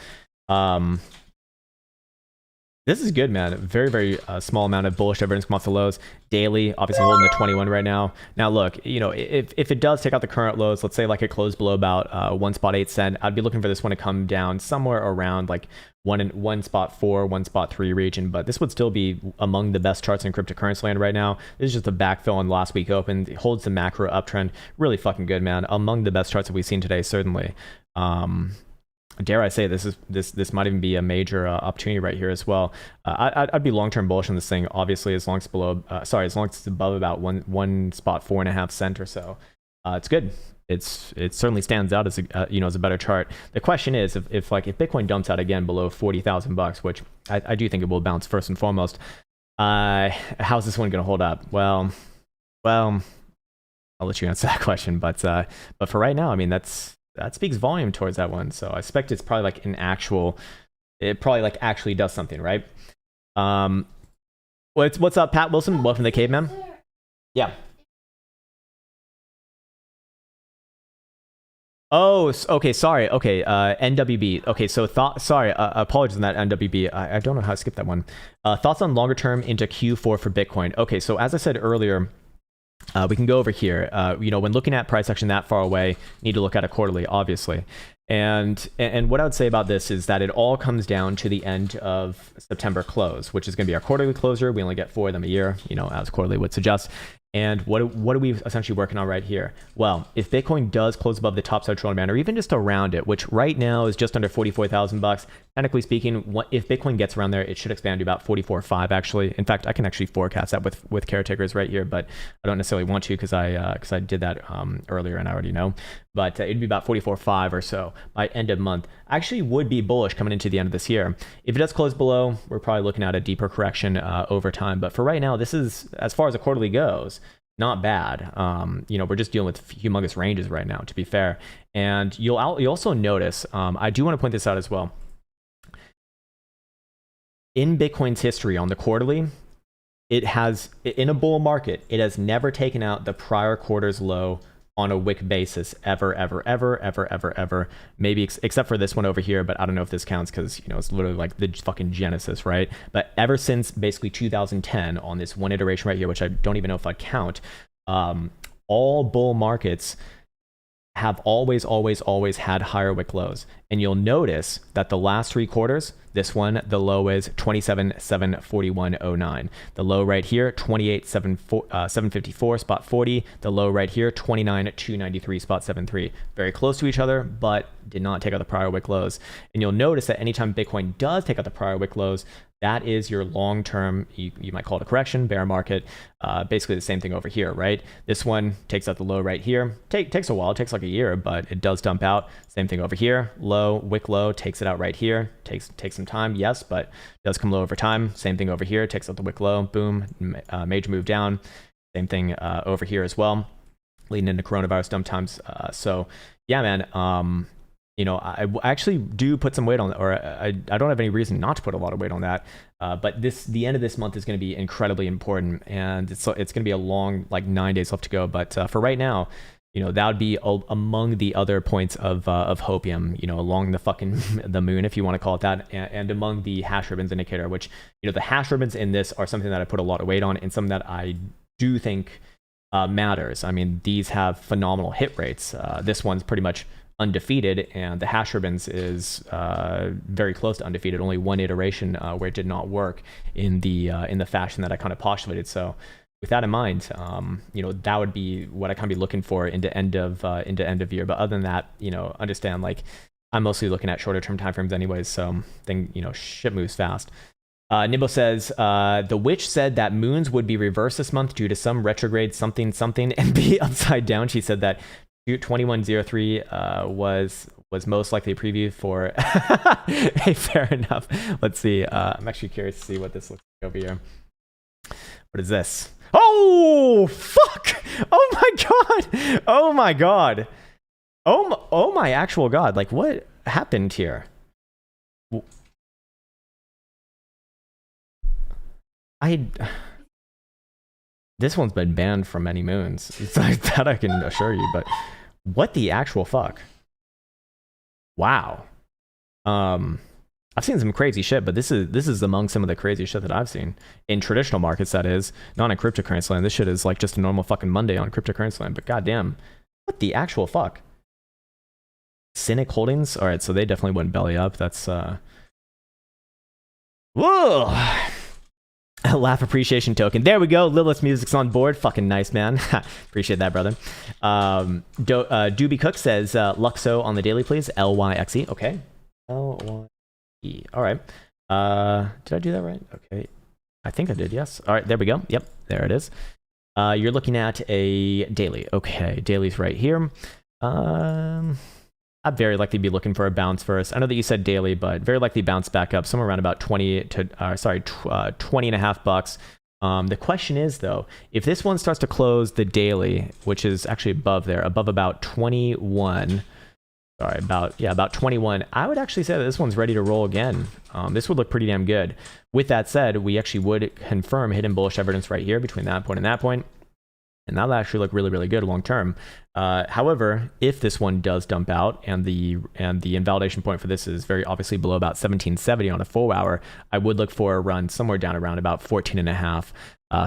This is good, man. Very, very small amount of bullish divergence come off the lows. Daily, obviously holding the 21 right now. Now, look, if it does take out the current lows, let's say like it closed below about 1.8 cent, I'd be looking for this one to come down somewhere around like 1.4, 1.3 region. But this would still be among the best charts in cryptocurrency land right now. This is just a backfill on last week open. It holds the macro uptrend. Really fucking good, man. Among the best charts that we've seen today, certainly. Dare I say this might even be a major opportunity right here as well. I'd be long-term bullish on this thing, obviously, as long as it's below, as long as it's above about 1.4 cent or so. It's good. It certainly stands out as as a better chart. The question is if Bitcoin dumps out again below $40,000, which I do think it will bounce first and foremost. How's this one going to hold up? Well, I'll let you answer that question. But for right now, I mean that speaks volume towards that one. So I expect it's probably like it probably like actually does something, right? What's up, Pat Wilson? Welcome to the Caveman. Yeah. Oh, okay. Sorry. Okay. NWB. Okay. So apologies on that NWB. I don't know how to skip that one. Thoughts on longer term into Q4 for Bitcoin. Okay. So as I said earlier, we can go over here. When looking at price action that far away, need to look at it quarterly, obviously. And what I would say about this is that it all comes down to the end of September close, which is going to be our quarterly closer. We only get 4 of them a year, as quarterly would suggest. And what are we essentially working on right here? Well, if Bitcoin does close above the top side trend band, or even just around it, which right now is just under $44,000, technically speaking, if Bitcoin gets around there, it should expand to about 44.5 actually. In fact, I can actually forecast that with caretakers right here, but I don't necessarily want to because I did that earlier and I already know. But it'd be about 44.5 or so by end of month. I actually would be bullish coming into the end of this year. If it does close below, we're probably looking at a deeper correction over time. But for right now, this is, as far as the quarterly goes, not bad. We're just dealing with humongous ranges right now, to be fair. And you'll also notice, I do want to point this out as well. In Bitcoin's history on the quarterly, it has, in a bull market, it has never taken out the prior quarter's low on a wick basis ever. Maybe except for this one over here, but I don't know if this counts because it's literally like the fucking genesis, right? But ever since basically 2010 on this one iteration right here, which I don't even know if I count, all bull markets have always had higher wick lows. And you'll notice that the last 3 quarters, this one, the low is 27,741.09. The low right here, 28,754 spot 40. The low right here, 29,293 spot 73. Very close to each other, but did not take out the prior wick lows. And you'll notice that anytime Bitcoin does take out the prior wick lows, that is your long-term, you might call it a correction, bear market. Basically the same thing over here, right? This one takes out the low right here. Takes a while, it takes like a year, but it does dump out. Same thing over here, low, wick low, takes it out right here. Takes some time, yes, but does come low over time. Same thing over here, takes out the wick low, boom, major move down. Same thing over here as well, leading into coronavirus dump times. So yeah, man, you know, I actually do put some weight on, or I don't have any reason not to put a lot of weight on that. But the end of this month is going to be incredibly important, and it's going to be a long, like 9 days left to go. But for right now, you know, that would be among the other points of hopium, you know, along the moon, if you want to call it that, and among the hash ribbons indicator, which, you know, the hash ribbons in this are something that I put a lot of weight on, and something that I do think matters. I mean, these have phenomenal hit rates. This one's pretty much undefeated, and the hash ribbons is very close to undefeated. Only one iteration where it did not work in the fashion that I kind of postulated. So with that in mind, you know, that would be what I kind of be looking for into end of year. But other than that, you know, understand, like, I'm mostly looking at shorter term timeframes anyways. So you know, shit moves fast. Nimbo says, the witch said that moons would be reversed this month due to some retrograde something and be upside down. She said that 2103 was most likely a preview for hey, fair enough. Let's see. I'm actually curious to see what this looks like over here. What is this? Oh fuck! Oh my god! Oh my god! Oh my actual god! Like, what happened here? This one's been banned from many moons. It's like that, I can assure you. But what the actual fuck? Wow. I've seen some crazy shit, but this is among some of the crazy shit that I've seen in traditional markets. That is, not in cryptocurrency land. This shit is like just a normal fucking Monday on cryptocurrency land. But goddamn, what the actual fuck? Cynic Holdings. All right, so they definitely went belly up. That's whoa. Laugh appreciation token. There we go. Lilith's music's on board. Fucking nice, man. Appreciate that, brother. Doobie Cook says, Luxo on the daily, please. LYXE. Okay. LYE. All right. Did I do that right? Okay. I think I did, yes. All right, there we go. Yep, there it is. You're looking at a daily. Okay, daily's right here. I'd very likely be looking for a bounce first. I know that you said daily, but very likely bounce back up somewhere around about 20 and a half bucks. The question is, though, if this one starts to close the daily, which is actually above about 21, about 21, I would actually say that this one's ready to roll again. This would look pretty damn good. With that said, we actually would confirm hidden bullish evidence right here between that point and that point. And that'll actually look really, really good long term. However, if this one does dump out and the invalidation point for this is very obviously below about 1770 on a 4 hour, I would look for a run somewhere down around about 14 and a half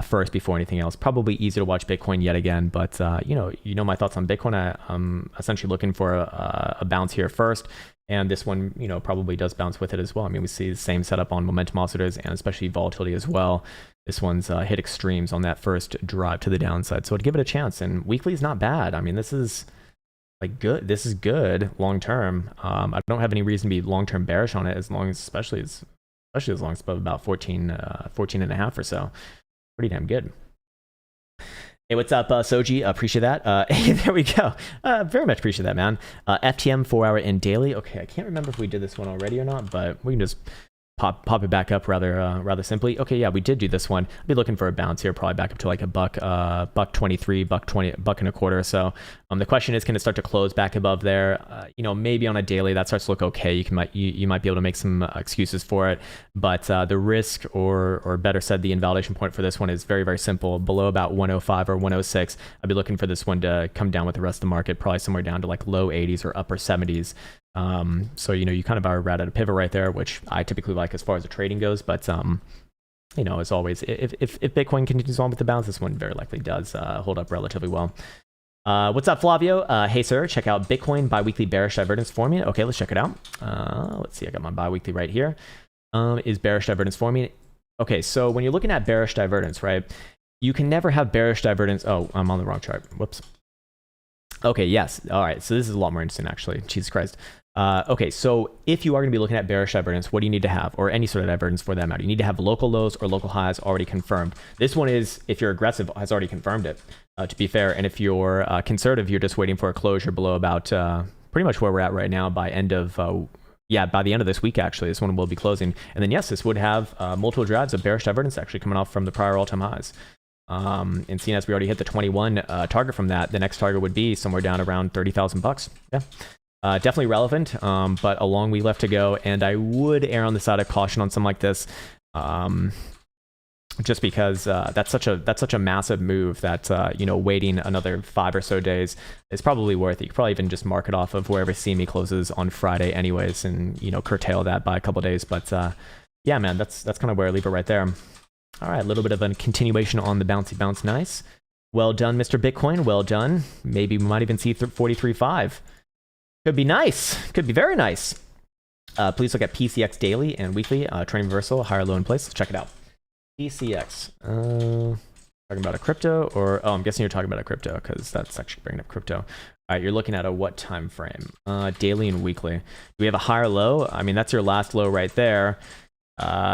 first before anything else. Probably easy to watch Bitcoin yet again, but you know my thoughts on Bitcoin. I'm essentially looking for a bounce here first. And this one, you know, probably does bounce with it as well. I mean, we see the same setup on momentum oscillators and especially volatility as well. This one's hit extremes on that first drive to the downside. So I'd give it a chance. And weekly is not bad. I mean, this is like good. This is good long term. I don't have any reason to be long term bearish on it, especially as long as above about 14 and a half or so. Pretty damn good. Hey, what's up, Soji? Appreciate that. Hey, there we go. Very much appreciate that, man. FTM 4 hour and daily. Okay, I can't remember if we did this one already or not, but we can just pop it back up rather simply. Okay, yeah, we did do this one. I'll be looking for a bounce here, probably back up to like a buck 23, buck 20, buck and a quarter or so. The question is, can it start to close back above there? You know, maybe on a daily that starts to look okay. You might be able to make some excuses for it, but the risk, or better said, the invalidation point for this one is very, very simple. Below about 105 or 106, I'd be looking for this one to come down with the rest of the market, probably somewhere down to like low 80s or upper 70s. So you know, you kind of are right at a pivot right there, which I typically like as far as the trading goes. But you know, as always, if Bitcoin continues on with the bounce, this one very likely does hold up relatively well. What's up, Flavio? Hey, sir, check out Bitcoin biweekly bearish divergence forming. Okay, let's check it out. Let's see, I got my biweekly right here. Is bearish divergence forming? Okay, so when you're looking at bearish divergence, right, you can never have bearish divergence. Oh, I'm on the wrong chart. Whoops. Okay, yes. All right, so this is a lot more interesting, actually. Jesus Christ. Okay, so if you are going to be looking at bearish divergence, what do you need to have? Or any sort of divergence for that matter. You need to have local lows or local highs already confirmed. This one is, if you're aggressive, has already confirmed it, to be fair. And if you're conservative, you're just waiting for a closure below about pretty much where we're at right now by end of, by the end of this week, actually. This one will be closing. And then, yes, this would have multiple drives of bearish divergence actually coming off from the prior all-time highs. And seeing as we already hit the 21 target from that, the next target would be somewhere down around 30,000 bucks. Yeah. Definitely relevant, but a long way left to go, and I would err on the side of caution on something like this, just because that's such a massive move that waiting another 5 or so days is probably worth it. You could probably even just mark it off of wherever CME closes on Friday, anyways, and curtail that by a couple days. But yeah, man, that's kind of where I leave it right there. All right, a little bit of a continuation on the bouncy bounce. Nice, well done, Mr. Bitcoin. Well done. Maybe we might even see 43.5. Could be nice. Could be very nice. Please look at PCX daily and weekly trending reversal, higher low in place. Let's check it out. PCX. Talking about a crypto, or I'm guessing you're talking about a crypto because that's actually bringing up crypto. All right, you're looking at a what time frame? Daily and weekly. Do we have a higher low? I mean, that's your last low right there.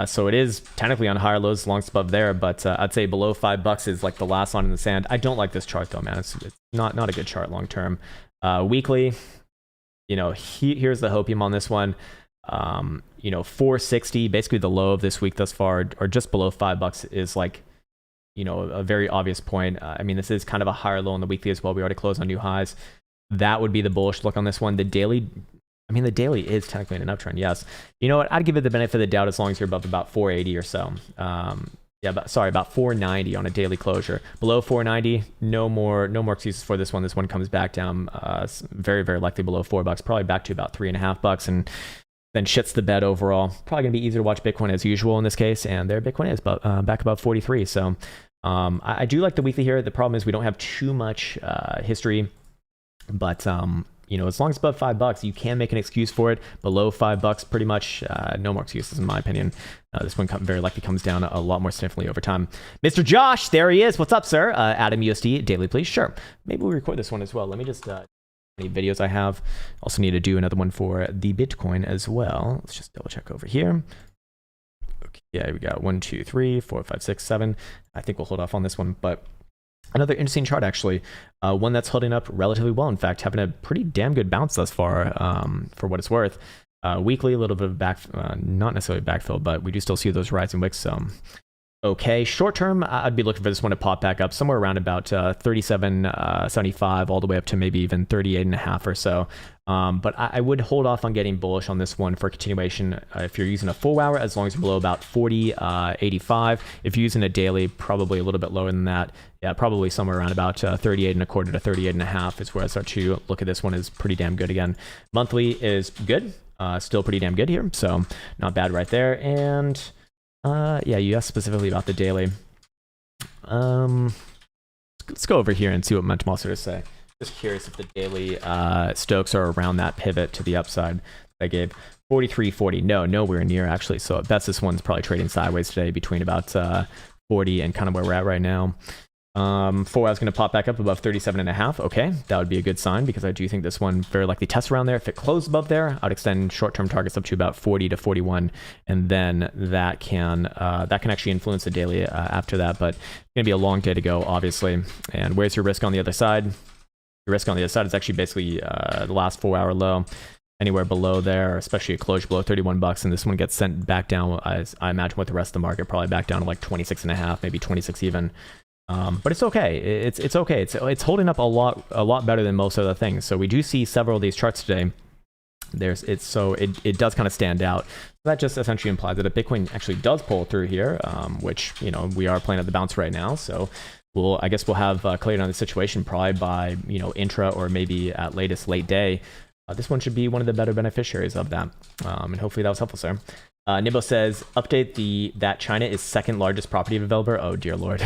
So it is technically on higher lows as long as it's above there, but I'd say below $5 is like the last line in the sand. I don't like this chart though, man. It's not a good chart long term. Weekly. Here's the hopium on this one. 460, basically the low of this week thus far, or just below $5 is like, a very obvious point. I mean, this is kind of a higher low on the weekly as well. We already closed on new highs. That would be the bullish look on this one. The daily is technically in an uptrend. Yes. You know what? I'd give it the benefit of the doubt as long as you're above about 480 or so. About 490 on a daily closure. Below 490, no more excuses for this one. This one comes back down very, very likely below $4, probably back to about $3.50, and then shits the bed overall. Probably gonna be easier to watch Bitcoin as usual in this case, and there Bitcoin is back above 43. So I do like the weekly here. The problem is we don't have too much history, but as long as it's above $5, you can make an excuse for it. Below $5, pretty much no more excuses in my opinion. This one very likely comes down a lot more significantly over time. Mr. Josh, there he is. What's up, sir? Adam USD daily, please. Sure. Maybe we'll record this one as well. Let me just any videos I have. Also need to do another one for the Bitcoin as well. Let's just double check over here. Okay, yeah, we got 1, 2, 3, 4, 5, 6, 7. I think we'll hold off on this one, but another interesting chart, actually. One that's holding up relatively well. In fact, having a pretty damn good bounce thus far, for what it's worth. Weekly, a little bit of not necessarily backfill, but we do still see those rising wicks. Okay, short term, I'd be looking for this one to pop back up somewhere around about 37.75 all the way up to maybe even 38.5 or so. But I would hold off on getting bullish on this one for continuation if you're using a full hour, as long as you're below about 40.85. If you're using a daily, probably a little bit lower than that. Yeah, probably somewhere around about 38.25 to 38.5 is where I start to look at this one as pretty damn good again. Monthly is good, still pretty damn good here, so not bad right there. And yeah, you asked specifically about the daily. Let's go over here and see what Momentum also to say. Just curious if the daily Stokes are around that pivot to the upside that I gave. 43.40. No, nowhere near actually. So at best this one's probably trading sideways today between about 40 and kind of where we're at right now. 4 hours going to pop back up above 37.5. Okay, that would be a good sign because I do think this one very likely tests around there. If it closed above there, I'd extend short-term targets up to about 40 to 41, and then that can actually influence the daily after that. But it's going to be a long day to go, obviously. And where's your risk on the other side? Your risk on the other side is actually basically the last 4-hour low. Anywhere below there, especially a closure below $31, and this one gets sent back down, as I imagine, with the rest of the market, probably back down to like 26.5, maybe 26 even. But it's okay. It's okay. It's holding up a lot better than most other things. So we do see several of these charts today. It does kind of stand out. That just essentially implies that if Bitcoin actually does pull through here, which we are playing at the bounce right now. So I guess we'll have clarity on the situation probably by intra or maybe at latest late day. This one should be one of the better beneficiaries of that. And hopefully that was helpful, sir. Nibbo says update that China is second largest property developer. Oh dear Lord.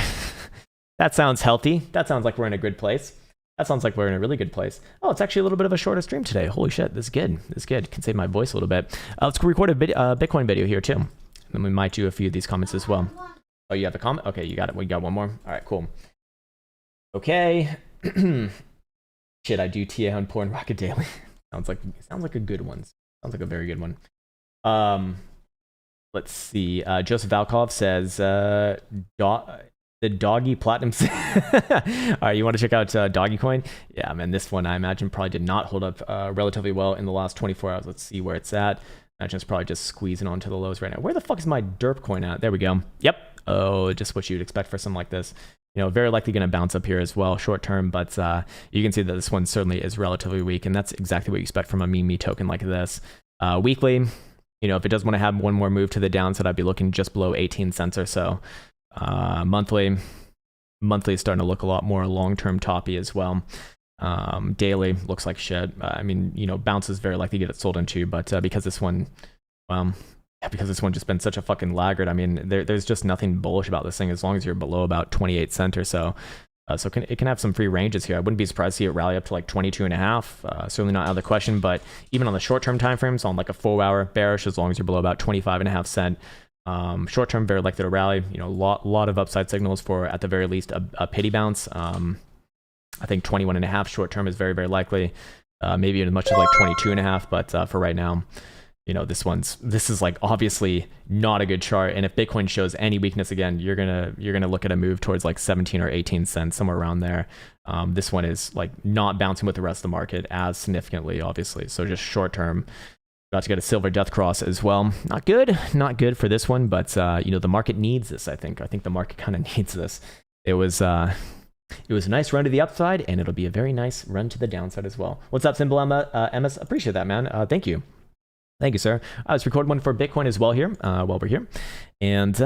That sounds healthy. That sounds like we're in a good place. That sounds like we're in a really good place. Oh, it's actually a little bit of a shorter stream today. Holy shit, this is good. This is good. Can save my voice a little bit. Let's record a Bitcoin video here too. And we might do a few of these comments as well. Oh, you have a comment? Okay, you got it. We got one more. All right, cool. Okay. Shit, I do TA on Porn Rocket Daily. sounds like a good one. Sounds like a very good one. Let's see. Joseph Valkov says the Doggy Platinum. All right, you want to check out Doggycoin? Yeah, man, this one I imagine probably did not hold up relatively well in the last 24 hours. Let's see where it's at. I imagine it's probably just squeezing onto the lows right now. Where the fuck is my derp coin at? There we go. Yep. Oh, just what you'd expect for something like this. very likely going to bounce up here as well short term, but you can see that this one certainly is relatively weak, and that's exactly what you expect from a meme token like this. Weekly, if it does want to have one more move to the downside, I'd be looking just below 18 cents or so. Monthly is starting to look a lot more long-term toppy as well. Daily looks like shit. Bounce is very likely to get it sold into, but because this one, because this one just been such a fucking laggard, there's just nothing bullish about this thing as long as you're below about 28 cents or so. So it can have some free ranges here. I wouldn't be surprised to see it rally up to like 22.5. Certainly not out of the question, but even on the short-term time frames, on like a 4-hour bearish, as long as you're below about 25.5 cent. Short-term very likely to rally. Lot of upside signals for at the very least a pity bounce. I think 21.5 short-term is very, very likely. Maybe as much as like 22.5, but for right now, this is like obviously not a good chart, and if Bitcoin shows any weakness again, you're gonna look at a move towards like 17 or 18 cents, somewhere around there. This one is like not bouncing with the rest of the market as significantly, obviously. So just short term, about to get a silver death cross as well. Not good for this one, but the market needs this. I think the market kind of needs this. It was a nice run to the upside, and it'll be a very nice run to the downside as well. What's up, Symbol MS? Appreciate that, man. Thank you. Thank you, sir. Let's record one for Bitcoin as well here, while we're here. And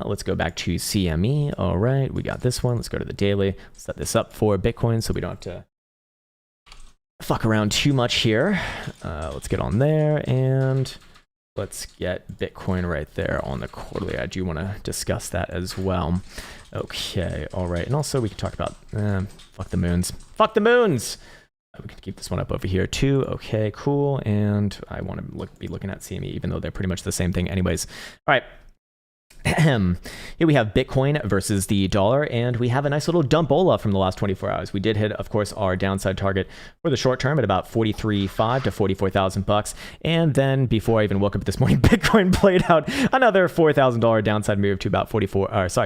let's go back to CME. All right, we got this one. Let's go to the daily. Set this up for Bitcoin so we don't have to fuck around too much here. Let's get on there, and let's get Bitcoin right there on the quarterly. I do want to discuss that as well. Okay, all right. And also we can talk about, fuck the moons. Fuck the moons! We can keep this one up over here too. Okay, cool. And I want to be looking at CME, even though they're pretty much the same thing anyways. All right. Here we have Bitcoin versus the dollar, and we have a nice little dump-ola from the last 24 hours. We did hit, of course, our downside target for the short term at about 43.5 to 44,000 bucks. And then before I even woke up this morning, Bitcoin played out another $4,000 downside move to about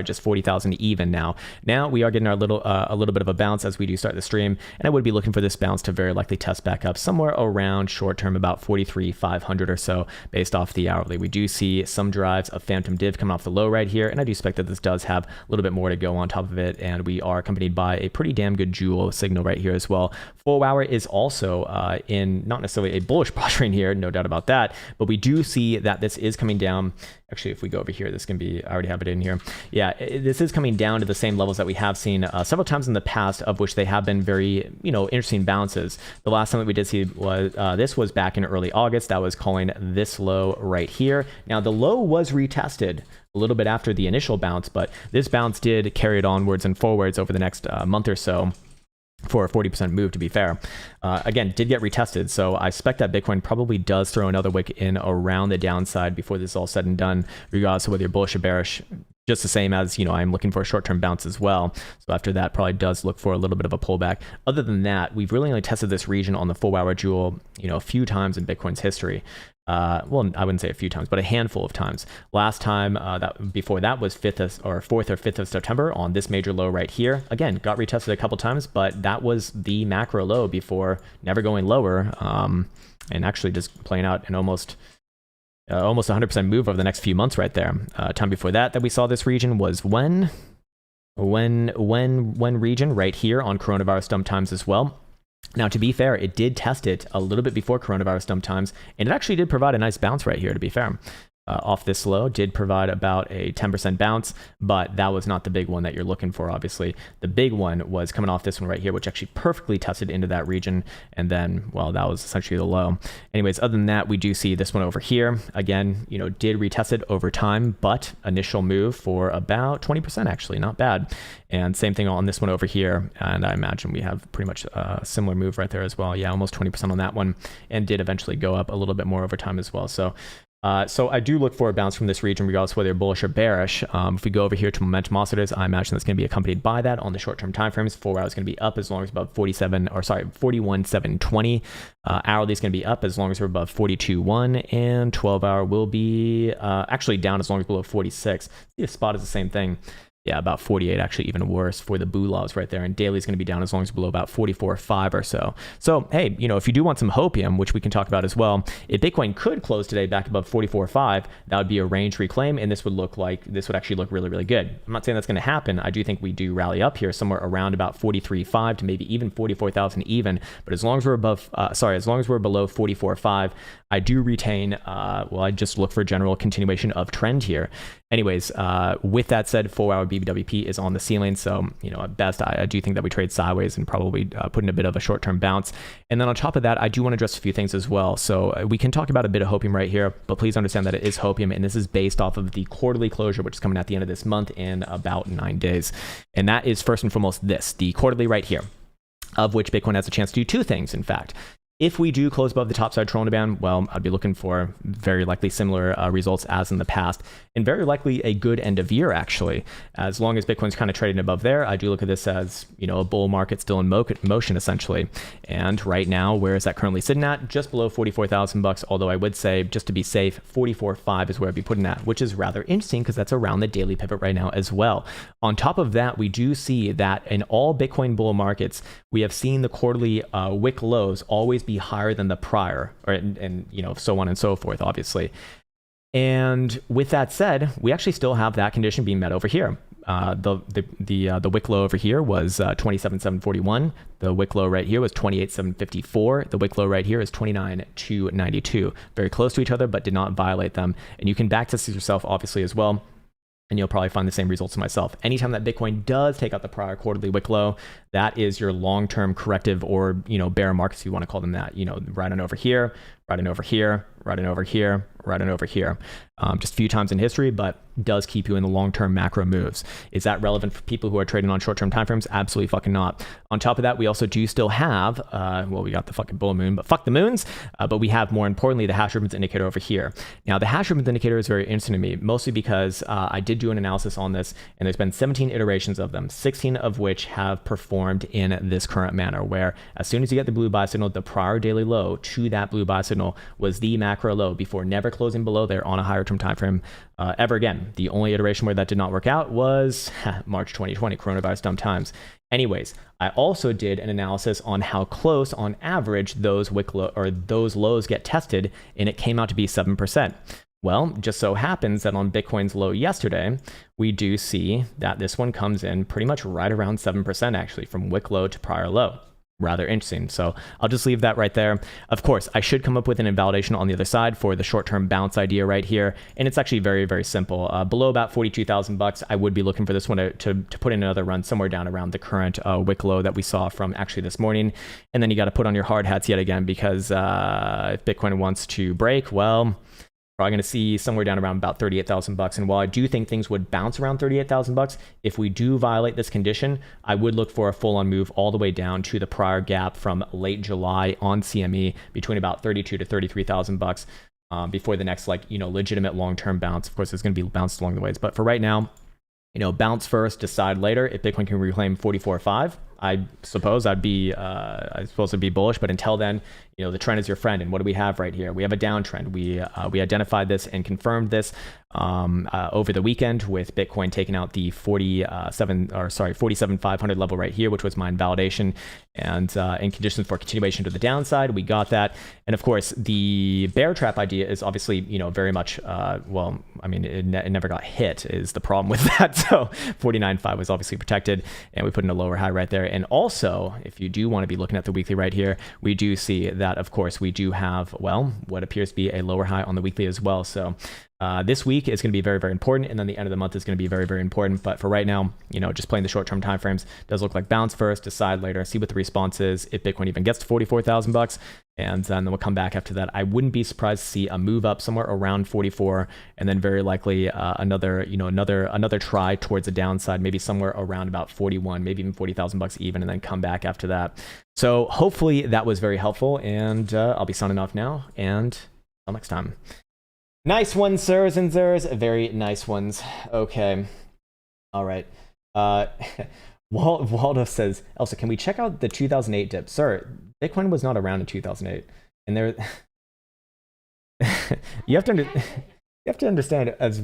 just 40,000 even now. Now we are getting our a little bit of a bounce as we do start the stream, and I would be looking for this bounce to very likely test back up somewhere around short term about 43,500 or so based off the hourly. We do see some drives of phantom div coming off the low right here, and I do expect that this does have a little bit more to go on top of it, and we are accompanied by a pretty damn good jewel signal right here as well. 4-hour is also in not necessarily a bullish posturing here, no doubt about that, but we do see that this is coming down. Actually, if we go over here, this can be, I already have it in here. Yeah, this is coming down to the same levels that we have seen several times in the past, of which they have been very, interesting bounces. The last time that we did see was, this was back in early August. That was calling this low right here. Now, the low was retested a little bit after the initial bounce, but this bounce did carry it onwards and forwards over the next month or so for a 40% move, to be fair. Again, did get retested, so I expect that Bitcoin probably does throw another wick in around the downside before this is all said and done, regardless of whether you're bullish or bearish. Just the same as, I'm looking for a short-term bounce as well. So after that, probably does look for a little bit of a pullback. Other than that, we've really only tested this region on the 4-hour jewel, a few times in Bitcoin's history. Well, I wouldn't say a few times, but a handful of times. Last time, before that was 4th or 5th of September on this major low right here. Again, got retested a couple times, but that was the macro low before never going lower, and actually just playing out an almost 100% move over the next few months right there. Time before that we saw this region was when region right here on coronavirus dump times as well. Now, to be fair, it did test it a little bit before coronavirus dump times, and it actually did provide a nice bounce right here, to be fair. Off this low, did provide about a 10% bounce, but that was not the big one that you're looking for, obviously. The big one was coming off this one right here, which actually perfectly tested into that region, and then, well, that was essentially the low. Anyways, other than that, we do see this one over here. Again, did retest it over time, but initial move for about 20%, actually, not bad. And same thing on this one over here, and I imagine we have pretty much a similar move right there as well. Yeah, almost 20% on that one, and did eventually go up a little bit more over time as well. So I do look for a bounce from this region, regardless of whether you're bullish or bearish. If we go over here to momentum oscillators, I imagine that's going to be accompanied by that on the short-term time frames. 4 hours is going to be up as long as above 41,720. Hourly is going to be up as long as we're above 42.1, and 12-hour will be actually down as long as below 46. The spot is the same thing. Yeah, about 48, actually even worse for the BULAs right there. And daily is going to be down as long as below about 44.5 or so. So, hey, if you do want some hopium, which we can talk about as well, if Bitcoin could close today back above 44.5, that would be a range reclaim. And this would actually look really, really good. I'm not saying that's going to happen. I do think we do rally up here somewhere around about 43.5 to maybe even 44,000 even. But as long as we're as long as we're below 44.5, I do retain, I just look for general continuation of trend here. Anyways, with that said, 4-hour BBWP is on the ceiling. So, at best, I do think that we trade sideways and probably put in a bit of a short-term bounce. And then on top of that, I do want to address a few things as well. So we can talk about a bit of hopium right here, but please understand that it is hopium. And this is based off of the quarterly closure, which is coming at the end of this month in about 9 days. And that is first and foremost the quarterly right here, of which Bitcoin has a chance to do two things, in fact. If we do close above the top side Toronto band, well, I'd be looking for very likely similar results as in the past, and very likely a good end of year, actually. As long as Bitcoin's kind of trading above there, I do look at this as, a bull market still in motion, essentially. And right now, where is that currently sitting at? Just below 44,000 bucks, although I would say, just to be safe, 44.5 is where I'd be putting that, which is rather interesting because that's around the daily pivot right now as well. On top of that, we do see that in all Bitcoin bull markets, we have seen the quarterly wick lows always be higher than the prior, and so on and so forth, obviously. And with that said, we actually still have that condition being met over here. The wick low over here was 27,741. The wick low right here was 28,754. The wick low right here is 29,292. Very close to each other, but did not violate them. And you can backtest yourself, obviously, as well. And you'll probably find the same results to myself. Anytime that Bitcoin does take out the prior quarterly wick low, that is your long-term corrective or, bear markets, if you want to call them that, right on over here, right on over here, right on over here, right on over here. Just a few times in history, but does keep you in the long-term macro moves. Is that relevant for people who are trading on short-term timeframes? Absolutely fucking not. On top of that, we also do still have, we got the fucking bull moon, but fuck the moons. But we have, more importantly, the hash ribbons indicator over here. Now, the hash ribbons indicator is very interesting to me, mostly because I did do an analysis on this, and there's been 17 iterations of them, 16 of which have performed in this current manner, where as soon as you get the blue buy signal, the prior daily low to that blue buy signal was the macro low before never closing below there on a higher term time frame ever again. The only iteration where that did not work out was March 2020, coronavirus dumb times. Anyways, I also did an analysis on how close on average those lows get tested, and it came out to be 7%. Well, just so happens that on Bitcoin's low yesterday, we do see that this one comes in pretty much right around 7% actually, from wick low to prior low. Rather interesting. So I'll just leave that right there. Of course, I should come up with an invalidation on the other side for the short-term bounce idea right here. And it's actually very, very simple. Below about 42,000 bucks, I would be looking for this one to put in another run somewhere down around the current wick low that we saw from actually this morning. And then you got to put on your hard hats yet again, because if Bitcoin wants to break, well, probably going to see somewhere down around about 38,000 bucks. And while I do think things would bounce around 38,000 bucks, if we do violate this condition, I would look for a full-on move all the way down to the prior gap from late July on CME between about 32 to 33,000 bucks before the next legitimate long-term bounce. Of course, there's going to be bounces along the ways, but for right now, bounce first, decide later. If Bitcoin can reclaim 44.5, I suppose it'd be bullish, but until then, the trend is your friend. And what do we have right here? We have a downtrend. We identified this and confirmed this over the weekend with Bitcoin taking out the 47,500 level right here, which was my invalidation, and in conditions for continuation to the downside, we got that. And of course, the bear trap idea is obviously very much it never got hit is the problem with that. So 49.5 was obviously protected, and we put in a lower high right there. And also, if you do want to be looking at the weekly right here, we do see that, of course, we do have, what appears to be a lower high on the weekly as well. So this week is going to be very, very important, and then the end of the month is going to be very, very important. But for right now, just playing the short-term timeframes does look like bounce first, decide later, see what the response is, if Bitcoin even gets to 44,000 bucks, and then we'll come back after that. I wouldn't be surprised to see a move up somewhere around 44, and then very likely another try towards the downside, maybe somewhere around about 41, maybe even 40,000 bucks even, and then come back after that. So hopefully that was very helpful, and I'll be signing off now, and until next time. Nice ones, sirs and sirs. Very nice ones. Okay. All right. Waldo says, Elsa, can we check out the 2008 dip? Sir, Bitcoin was not around in 2008. And there... you have to understand, as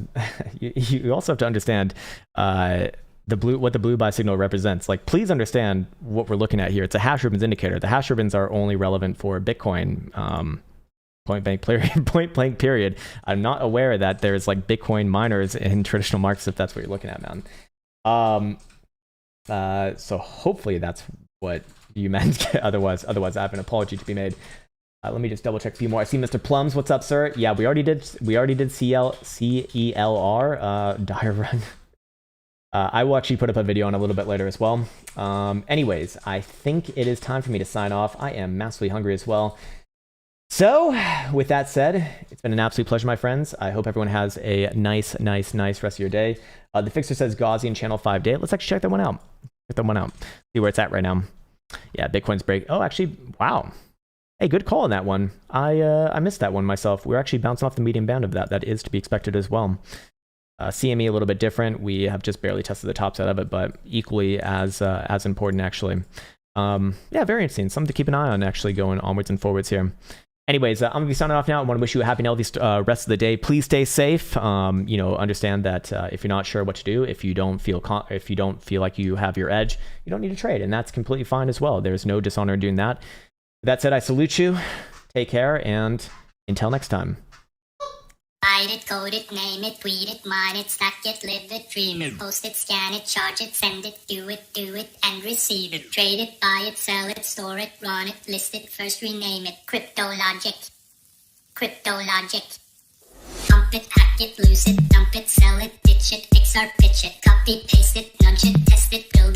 you also have to understand, what the blue buy signal represents. Like, please understand what we're looking at here. It's a hash ribbons indicator. The hash ribbons are only relevant for Bitcoin. Point blank period. I'm not aware that there's like Bitcoin miners in traditional markets, if that's what you're looking at, man. So hopefully that's what you meant. otherwise I have an apology to be made. Let me just double check a few more. I see Mr. Plums. What's up, sir? Yeah, we already did CELR dire run. I will actually put up a video on a little bit later as well. Anyways, I think it is time for me to sign off. I am massively hungry as well. So, with that said, it's been an absolute pleasure, my friends. I hope everyone has a nice rest of your day. The Fixer says Gauzy and Channel 5 Day. Let's actually check that one out. See where it's at right now. Yeah, Bitcoin's break. Oh, actually, wow. Hey, good call on that one. I missed that one myself. We're actually bouncing off the medium band of that. That is to be expected as well. CME a little bit different. We have just barely tested the top side of it, but equally as important actually. Yeah, very interesting. Something to keep an eye on actually going onwards and forwards here. Anyways, I'm gonna be signing off now. I want to wish you a happy and healthy rest of the day. Please stay safe. Understand that if you're not sure what to do, if you don't feel like you have your edge, you don't need to trade, and that's completely fine as well. There's no dishonor in doing that. With that said, I salute you. Take care, and until next time. Write it, code it, name it, tweet it, mine it, stack it, live it, dream it, post it, scan it, charge it, send it, do it, and receive it. Trade it, buy it, sell it, store it, run it, list it, first rename it. Crypto logic. Pump it, hack it, lose it, dump it, sell it, ditch it, fix or pitch it, copy, paste it, nudge it, test it, build